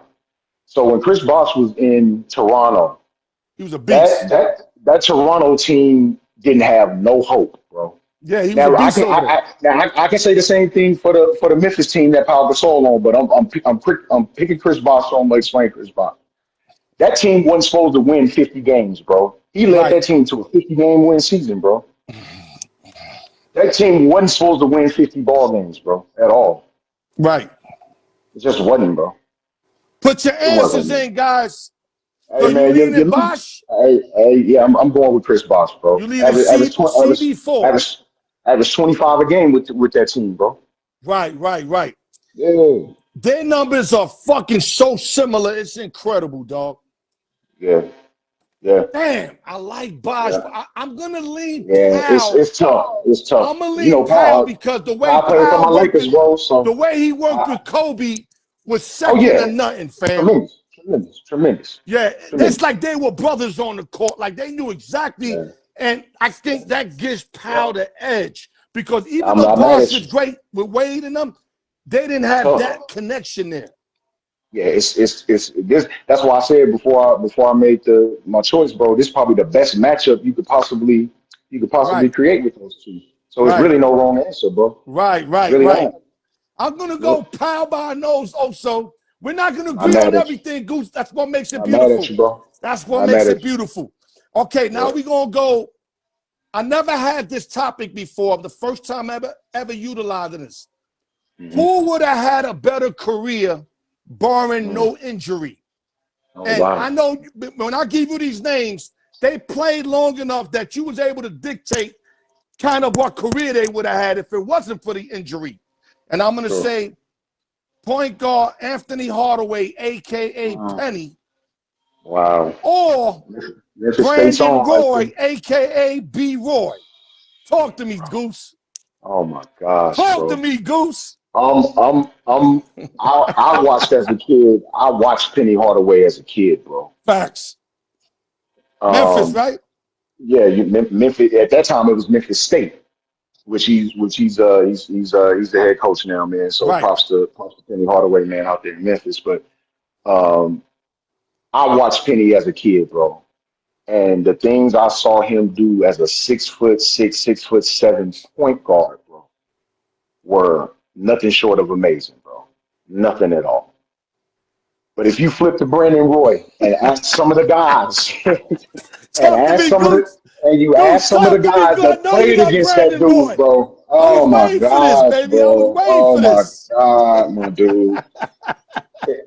So when Chris Bosh was in Toronto, He was a that beast. that that Toronto team didn't have no hope, bro. Yeah, he was a Now I beast can over there. I can say the same thing for the Memphis team that Paul Gasol on, but I'm picking Chris Bosh. So I'm gonna explain Chris Bosh. That team wasn't supposed to win 50 games, bro. He led Right. that team to a 50-game win season, bro. That team wasn't supposed to win 50 ball games, bro, at all. Right. It just wasn't, bro. Put your It wasn't, answers man. in, guys. So Hey you man, leaning you Bosch? yeah, I'm going with Chris Bosh, You bro. leaning CB4? Average 25 a game with that team, bro. Right. Yeah, Their numbers are fucking so similar. It's incredible, dog. yeah, yeah, Damn, I like Bosch, yeah, but I'm gonna lean yeah. Powell. It's tough. It's tough. I'm gonna You lean know, Powell because the way Powell played for Powell my worked Lakers, with bro. the So, way he worked uh, with Kobe was oh second to yeah, nothing, fam. tremendous, Yeah, that's tremendous. like they were brothers on the court. Like they knew exactly, Yeah, and I think that gives yeah. Powell the edge because even I'm though not mad Bosch at was you. great with Wade and them, they didn't It's have tough. that connection there. Yeah, it's this. That's why I said before I made my choice, bro. This is probably the best matchup you could possibly Right, create with those two. So it's right, really no wrong answer, bro. It's really right. not. I'm gonna go Yep. Powell by nose also. We're not gonna Not agree on mad at you. everything, Goose. That's what makes it Not mad at beautiful. you, bro. That's what Not mad makes it at you. beautiful. Okay, now Yep. we're gonna go I never had this topic before. The first time ever utilizing this. Who would have had a better career barring no injury? Oh, And wow. I know when I give you these names, they played long enough that you was able to dictate kind of what career they would have had if it wasn't for the injury. And I'm going to say point guard Anthony Hardaway, a.k.a. Penny. Wow. Or Brandon Roy, a.k.a. B. Roy. Talk to me, Goose. Oh, my gosh, Talk to bro. me, Goose. I watched as a kid. I watched Penny Hardaway as a kid, bro. Facts. Memphis, Um, right? yeah, Memphis. At that time, it was Memphis State, which he's the head coach now, man. So Right. props to Penny Hardaway, man, out there in Memphis. But um, I watched Penny as a kid, bro, and the things I saw him do as a 6'6", 6'7" point guard, bro, were nothing short of amazing, bro. Nothing at all. But if you flip to Brandon Roy and ask some of the guys, and Talk to ask me, some of the, Goose. and you Goose, ask some of the talk to me, guys Goose. I that know you played love against that Brandon dude, Roy. bro. I was Oh my waiting for this, gosh, baby. I was bro. waiting Oh for my this. God, my dude.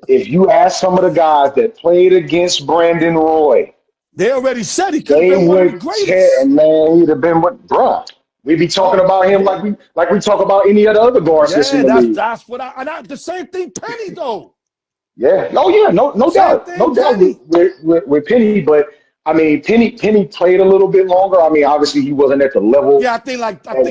If you ask some of the guys that played against Brandon Roy, They already said he could have they been one of the would tell, greatest. man, he'd have been what, bruh. We'd be talking Oh, about him yeah. like we talk about any of the other guards that's in Yeah, the league. that's what the same thing Penny, though. Yeah. Oh yeah. No Same doubt. thing No doubt with, Penny. with Penny. But I mean, Penny played a little bit longer. I mean, obviously he wasn't at the level Yeah, I think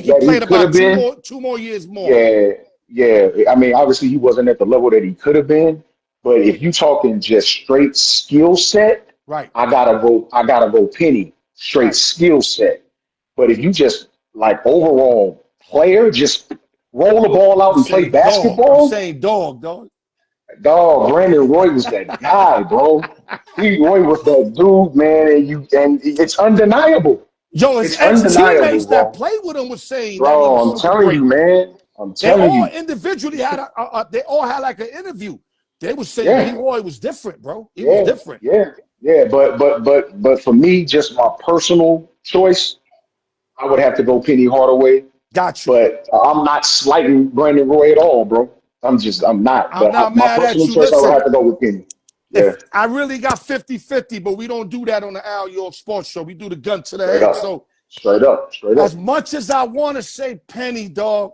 he that he played could about have been. two more years more. Yeah. Yeah. I mean, obviously he wasn't at the level that he could have been. But if you talking just straight skill set, Right, I gotta go Penny straight right. skill set. But if you just like overall player, just roll the ball I'm out and play saying dog. I'm basketball. saying dog. Dog, Brandon Roy was that guy, bro. Roy was that dude, man, and it's undeniable. Yo, his It's undeniable, ex-teammates that bro. played with him was saying that he Bro, was I'm super telling you, great. man. I'm They telling all you. individually had they all had like an interview. They were saying B. Yeah, Roy was different, bro. He was yeah, different. yeah, yeah. But for me, just my personal choice, I would have to go Penny Hardaway. Got you. But I'm not slighting Brandon Roy at all, bro. I'm not. I'm But not my mad at personal you. choice, I would Listen, have to go with Penny. Yeah, if I really got 50-50, but we don't do that on the Al York Sports Show. We do the gun to the straight head. up, So straight up, straight as up. much as I want to say Penny, dog,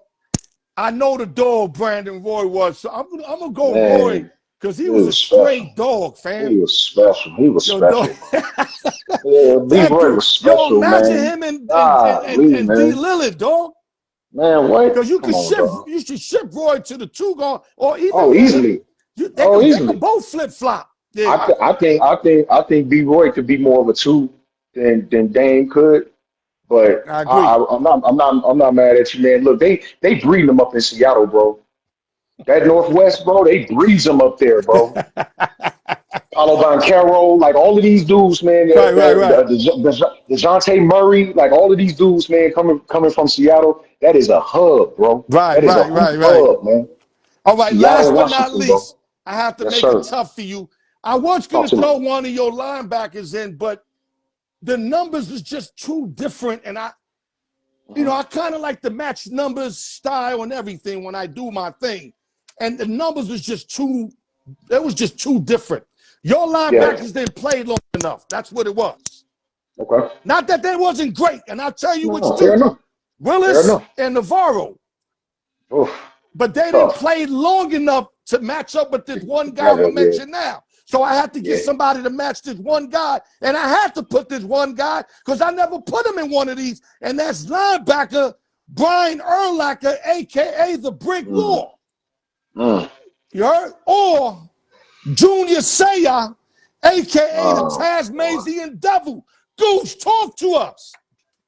I know the dog Brandon Roy was. So I'm gonna go Roy Man. because he He was a was special. straight dog, He fam. was special. He was Yo, dog. special. Yeah, B. That Roy dude. was Yo, special, imagine man. him Golly, and D man. Lillard, dog. Man, Because what? Come on, dog. you should ship Roy to the two guard or even Oh, Lillard. easily. They Oh, could easily. both flip flop. Yeah, I think B. Roy could be more of a two than Dame could. But I agree. I'm not mad at you, man. Look, they breeding them up in Seattle, bro. That Northwest, bro, they breeze them up there, bro. Paolo Banchero, like all of these dudes, man, Right. DeJounte Murray, like all of these dudes, man, coming from Seattle, that is a hub, bro. That is a hoop Right. hub, man. All right, Seattle, last but not Washington, bro. least, I have to Yes, make it sir. tough for you. I was Talk going to to me. throw one of your linebackers in, but the numbers was just too different. And I kind of like to match numbers, style, and everything when I do my thing. And the numbers was just too different. Your Yeah. linebackers didn't play long enough. That's what it was. Okay. Not that they wasn't great. And I'll tell you which No, fair two. enough. Fair Willis enough. and Navarro. Oof. But they didn't Tough. play long enough to match up with this one guy I'm Together, gonna yeah. mention now. So I had to get Yeah. somebody to match this one guy, and I had to put this one guy because I never put him in one of these, and that's linebacker Brian Urlacher, aka the Brick Mm. Wall. Mm. You heard? Or Junior Seau, aka the Oh, God. Tasmanian Devil. Goose, talk to us.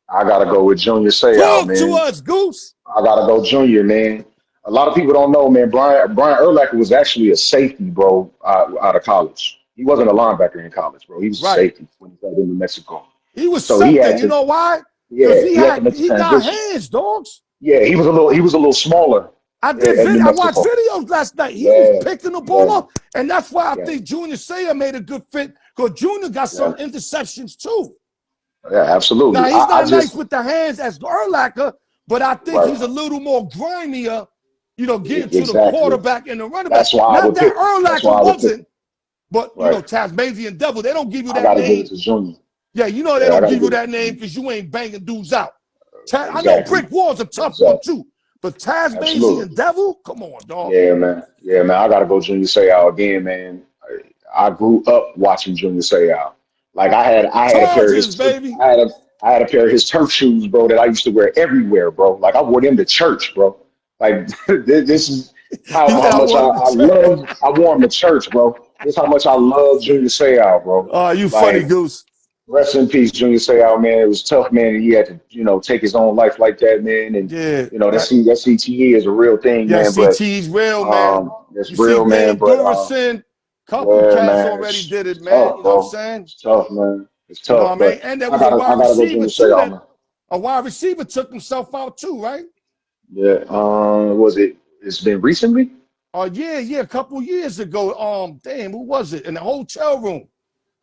I gotta go with Junior Seau, Talk to man. us, Goose. I gotta go Junior, man. A lot of people don't know, man. Brian Urlacher was actually a safety, bro, out of college. He wasn't a linebacker in college, bro. He was a Right. safety when he played in New Mexico. He was So he something. had You to, know why? Because yeah, he had to make the he got transition. hands, dogs. Yeah, he was a little smaller at New I watched Mexico. videos last night. He was Yeah, picking the ball yeah, up. And that's why I yeah, think Junior Seau made a good fit because Junior got some yeah. interceptions too. Yeah, absolutely. Now, he's I not nice just with the hands as Urlacher, but I think right he's a little more grimier, getting to the exactly. quarterback and the running back. That's why I Not would that pick. That's why Urlacher I would pick. wasn't, but, Right. Tasmanian Devil, they don't give you I that got to give it name. to Junior. Yeah, they Yeah, I don't got to give you give it that to name Junior. because you ain't banging dudes out. I know Exactly. Brick Wall's a tough one, Exactly. too. But Tasmanian Absolutely. Devil? Come on, dog. Yeah, man. Yeah, man. I gotta go Junior Seau again, man. I grew up watching Junior Seau. Like I had a pair of his Chargers, turf, baby. I had a pair of his turf shoes, bro, that I used to wear everywhere, bro. Like I wore them to church, bro. Like this is He said how I much wanted I to check. love I wore them to church, bro. This is how much I love Junior Seau, bro. Oh, you funny, Like Goose. rest in peace, Junior Seau, man. It was tough, man. And he had to, take his own life like that, man. And Yeah. that CTE is a real thing, Yeah, man. But CT's real, man. it's You see real, man. Dave But Durison, couple yeah, cats man, already did it, it's man. tough, You know what I'm bro. saying? It's tough, man. It's You know tough. what I mean? But And there I was a gotta wide I gotta go receiver, Junior too, Seau, that man. a wide receiver took himself out, too, right? Yeah. Was it? It's been recently. Oh, yeah, a couple years ago. Damn, who was it? In the hotel room.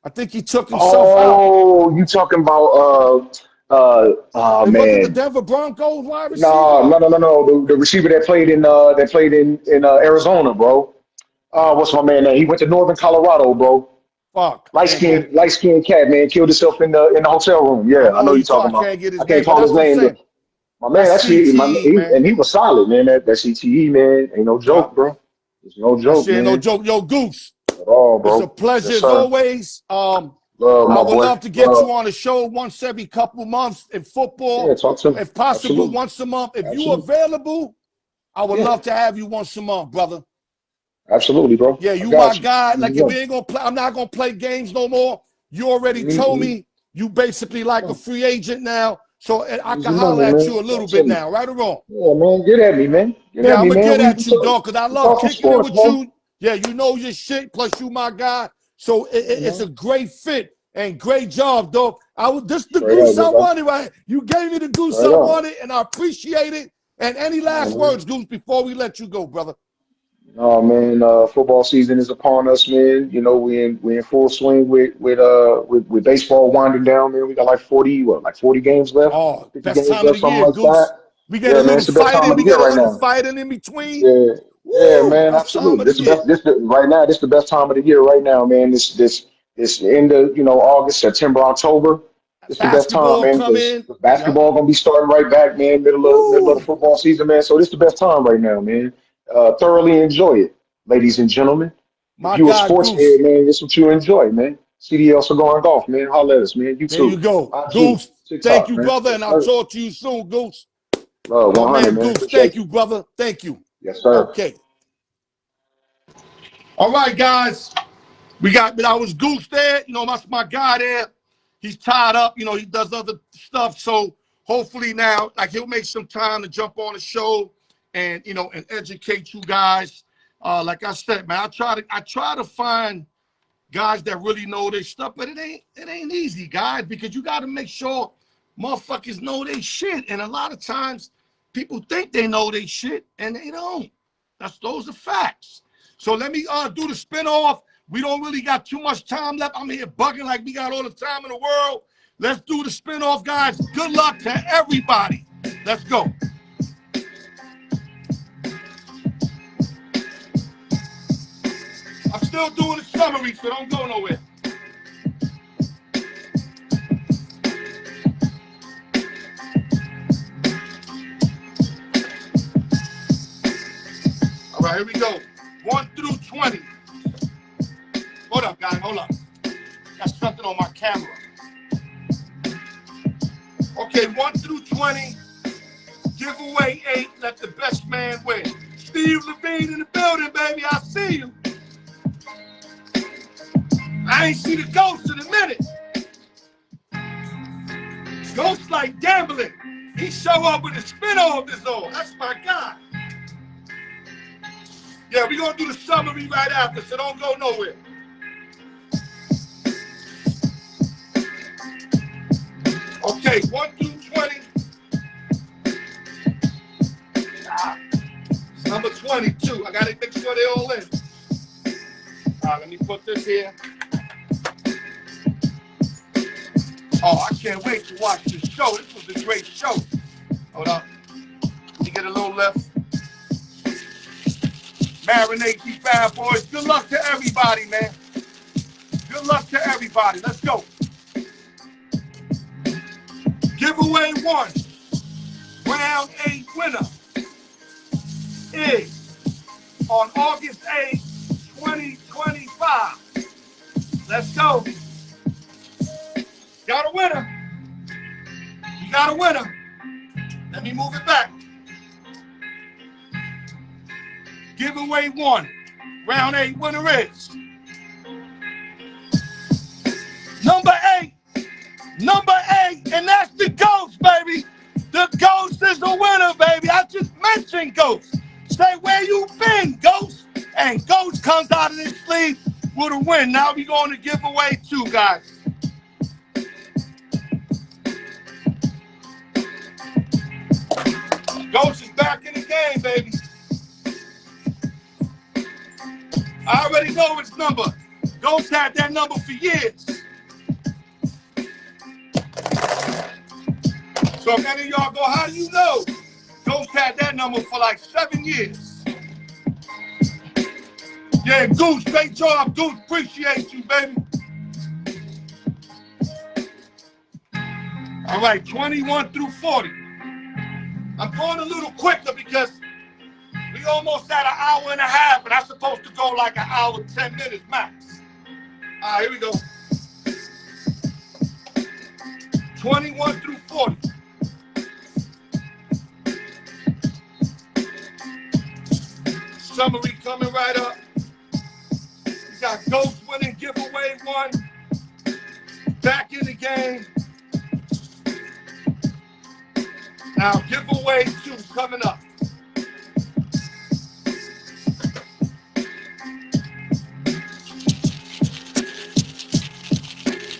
I think he took himself out. Oh, you talking about oh It wasn't the man. Denver Broncos wide receiver? No. The receiver that played in Arizona, bro. What's my man name? He went to Northern Colorado, bro. Fuck, can't get it. Light skinned cat, man, killed himself in the hotel room. I Yeah, I know know who you you talking talk. I about. can't get I his can't name, but call his that's what I'm name. saying. My man, That's CTE, and man. he was solid, man. That CTE, man, ain't no Yeah, joke, bro. It's no that joke, shit ain't no man, joke. Yo, Goose, at all, it's a bro. pleasure Yes, as sir. always. Love, I my would boy. love to get Love. you on the show once every couple months in Yeah, football, talk to me. if possible, Absolutely, once a month. If you absolutely. available, I would Yeah, love to have you once a month, brother. absolutely, bro. Yeah, I you my got you. guy. Like if we Mhm. ain't gonna play, I'm not gonna play games no more. You already told Mhm. me you basically like a Yeah, free agent now, so I can easy holler money, at you man. a little Talk to bit me. now, right or wrong. Yeah, man. Get at me, man. Get Yeah, at I'm me, gonna man. get at you, dog, because I We love talking kicking it sports, with bro. you. Yeah, you know your shit. Plus, you my guy, so You it's a know, great fit and great job, dog. This the straight up, Goose I big bro. wanted, right? You gave me the Goose Straight I up. wanted, and I appreciate it. And any last Man, words, Goose, before we let you go, brother? oh man, football season is upon us, man. We in full swing with baseball winding down, man. We got like 40 games left, Oh, 50 best games time of left, the something year, like Goose. that. We get a Yeah, man, little it's the best time fighting. of the We year get a right little now. fighting in between. Yeah, yeah, Woo! man, Best time absolutely. of the year. Right now. This the best time of the year right now, man. This end of August, September, October. It's the best time, Basketball man, come because in. Yep. basketball gonna be starting right back, man. Middle of the Woo! football season, man. So this the best time right now, man. Thoroughly enjoy it, ladies and gentlemen. If My you a guy, sports head, Goose. man, this what you enjoy, man. CDL Cigar and Golf, man. Holla at us, man. There you YouTube, go. IG, Goose, thank TikTok, you, man. brother, Yes, and I'll sir. talk to you soon, Goose. My 100, man, man. Goose, Appreciate thank you. you, brother. Thank you. Yes, sir. Okay. All right, guys. That was Goose there. That's my guy there. He's tied up. He does other stuff. So hopefully now, like he'll make some time to jump on the show and educate you guys. Like I said, man, I try to find guys that really know their stuff, but it ain't easy, guys, because you got to make sure motherfuckers know their shit. And a lot of times people think they know their shit and they don't. Those are facts. So let me do the spinoff. We don't really got too much time left. I'm here bugging like we got all the time in the world. Let's do the spinoff, guys. Good luck to everybody. Let's go. I'm still doing the summary, so don't go nowhere. All right, here we go. 1 through 20. Hold up, guys. Hold up. Got something on my camera. Okay, 1 through 20. Giveaway 8. Let the best man win. Steve Levine in the building, baby. I see you. I ain't seen the ghost in a minute. Ghost like gambling. He show up with a spin-off this on. That's my guy. Yeah, we're going to do the summary right after, so don't go nowhere. Okay, 1 through 20. Number 22. I got to make sure they all in. All right, let me put this here. Oh, I can't wait to watch this show. This was a great show. Hold up. Let me get a little lift. Marinate these bad boys. Good luck to everybody, man. Good luck to everybody. Let's go. Giveaway 1. Round 8 winner is on August 8th, 2025. Let's go. Got a winner. You got a winner. Let me move it back. Giveaway 1. Round 8 winner is number 8. Number 8, and that's the Ghost, baby. The Ghost is the winner, baby. I just mentioned Ghost. Say, where you been, Ghost? And Ghost comes out of this sleeve with a win. Now we're going to give away 2, guys. Ghost is back in the game, baby. I already know his number. Ghost had that number for years. So if any of y'all go, how do you know? Ghost had that number for like 7 years. Yeah, Goose, great job, Goose. Appreciate you, baby. All right, 21 through 40. I'm going a little quicker because we almost at an hour and a half, and I'm supposed to go like an hour, 10 minutes max. All right, here we go. 21 through 40. Summary coming right up. We got Ghost winning giveaway 1. Back in the game. Now giveaway 2 coming up.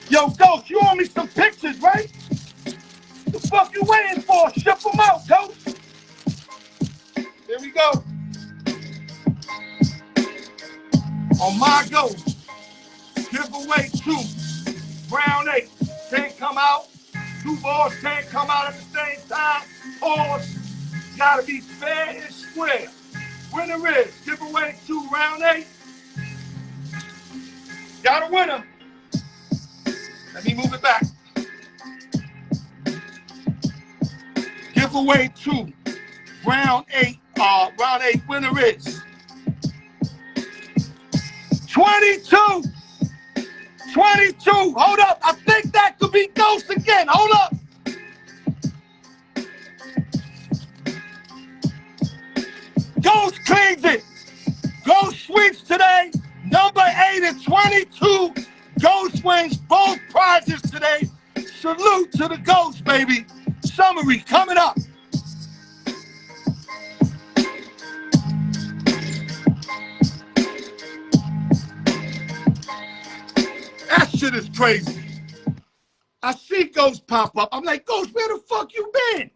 Yo, Ghost, you owe me some pictures, right? The fuck you waiting for? Ship them out, Ghost. Here we go. On my Ghost, giveaway 2, round 8. Can't come out. 2 balls can't come out at the same time. Pause. Gotta be fair and square. Winner is giveaway 2, round 8. Got a winner. Let me move it back. Giveaway 2, round 8. Round 8 winner is 22. 22. Hold up. I think that could be Ghost again. Hold up. Ghost cleans it. Ghost sweeps today. Number 8 and 22. Ghost wins both prizes today. Salute to the Ghost, baby. Summary coming up. That shit is crazy. I see Ghost pop up. I'm like, Ghost, where the fuck you been?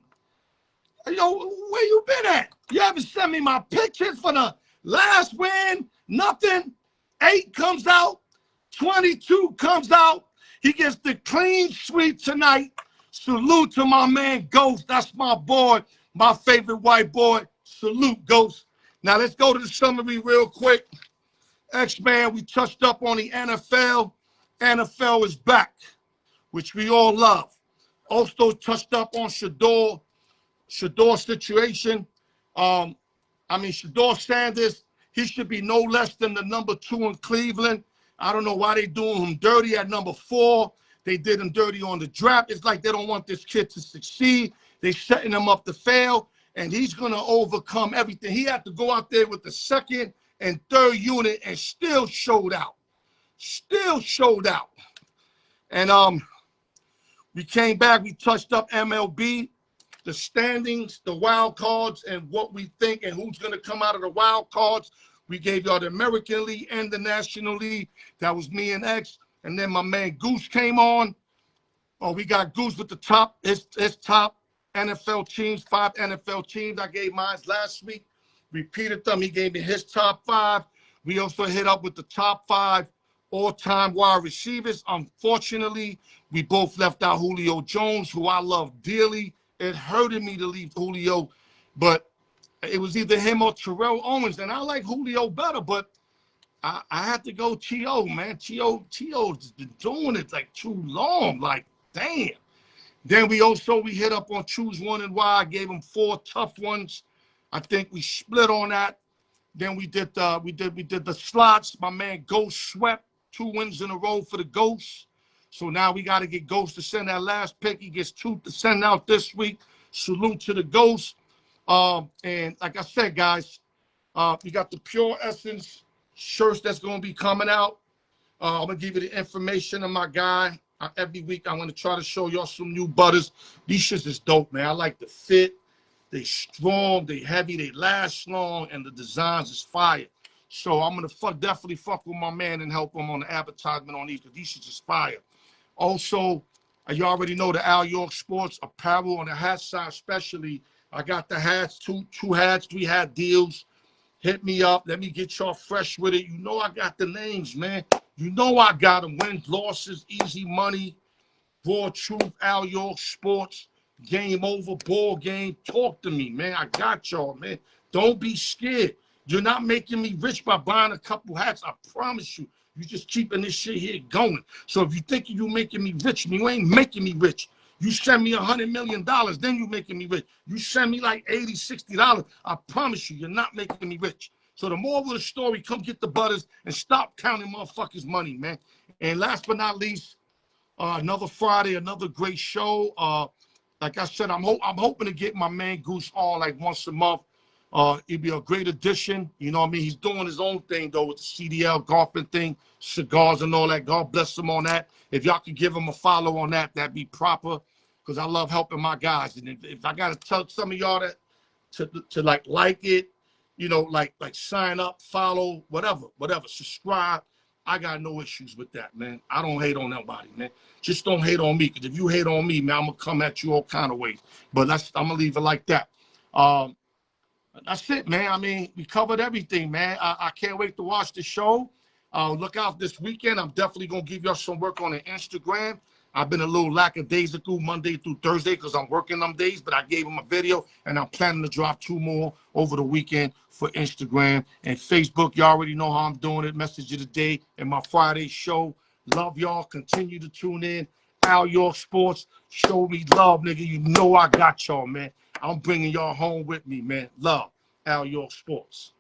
Yo, where you been at? You haven't sent me my pictures for the last win. Nothing. 8 comes out. 22 comes out. He gets the clean sweep tonight. Salute to my man Ghost. That's my boy, my favorite white boy. Salute, Ghost. Now let's go to the summary real quick. X-Man, we touched up on the NFL. NFL is back, which we all love. Also touched up on Sheduer situation. Sheduer Sanders, he should be no less than the number 2 in Cleveland. I don't know why they doing him dirty at number 4. They did him dirty on the draft. It's like they don't want this kid to succeed. They setting him up to fail, and he's going to overcome everything. He had to go out there with the 2nd and 3rd unit and still showed out. Still showed out. And we came back. We touched up MLB, the standings, the wild cards, and what we think and who's going to come out of the wild cards. We gave y'all the American League and the National League. That was me and X. And then my man Goose came on. Oh, we got Goose with the top, his top NFL teams, 5 NFL teams. I gave mine last week. Repeated them. He gave me his top 5. We also hit up with the top 5 all-time wide receivers. Unfortunately, we both left out Julio Jones, who I love dearly. It hurted me to leave Julio, but it was either him or Terrell Owens, and I like Julio better, but I had to go T.O., man. T.O.'s been doing it like too long. Like, damn. Then we hit up on Choose One and Why. I gave him 4 tough ones. I think we split on that. Then we did the slots. My man Goose swept 2 wins in a row for the Ghost. So now we got to get Ghost to send that last pick. He gets 2 to send out this week. Salute to the Ghost. And like I said, guys, we got the Pure Essence shirts that's going to be coming out. I'm going to give you the information of my guy. Every week I'm going to try to show y'all some new butters. These shits is dope, man. I like the fit. They strong, they heavy, they last long, and the designs is fire. So I'm going to definitely fuck with my man and help him on the advertisement on these, because these shits is fire. Also, you already know the Al York Sports apparel on the hat side especially. I got the hats, two hats, 3 hat deals. Hit me up. Let me get y'all fresh with it. You know I got the names, man. You know I got them. Wins, losses, easy money, Raw Truth, Al York Sports, Game Over, Ball Game. Talk to me, man. I got y'all, man. Don't be scared. You're not making me rich by buying a couple hats. I promise you. You're just keeping this shit here going. So if you think you're making me rich, you ain't making me rich. You send me $100 million, then you making me rich. You send me like $80, $60, I promise you, you're not making me rich. So the moral of the story, come get the butters and stop counting motherfuckers' money, man. And last but not least, another Friday, another great show. Like I said, I'm hoping to get my man Goose on like once a month. It'd be a great addition. You know what I mean? He's doing his own thing, though, with the CDL golfing thing, cigars and all that. God bless him on that. If y'all could give him a follow on that, that'd be proper, because I love helping my guys. And if I got to tell some of y'all that to like it, you know, like sign up, follow, whatever, subscribe. I got no issues with that, man. I don't hate on nobody, man. Just don't hate on me, because if you hate on me, man, I'm going to come at you all kind of ways. But I'm going to leave it like that. That's it, man. I mean, we covered everything, man. I can't wait to watch the show. Look out this weekend. I'm definitely going to give y'all some work on the Instagram. I've been a little lackadaisical Monday through Thursday because I'm working them days, but I gave him a video, and I'm planning to drop 2 more over the weekend for Instagram and Facebook. You already know how I'm doing it. Message of the day and my Friday show. Love y'all. Continue to tune in. Al York Sports. Show me love, nigga. You know I got y'all, man. I'm bringing y'all home with me, man. Love. Al York Sports.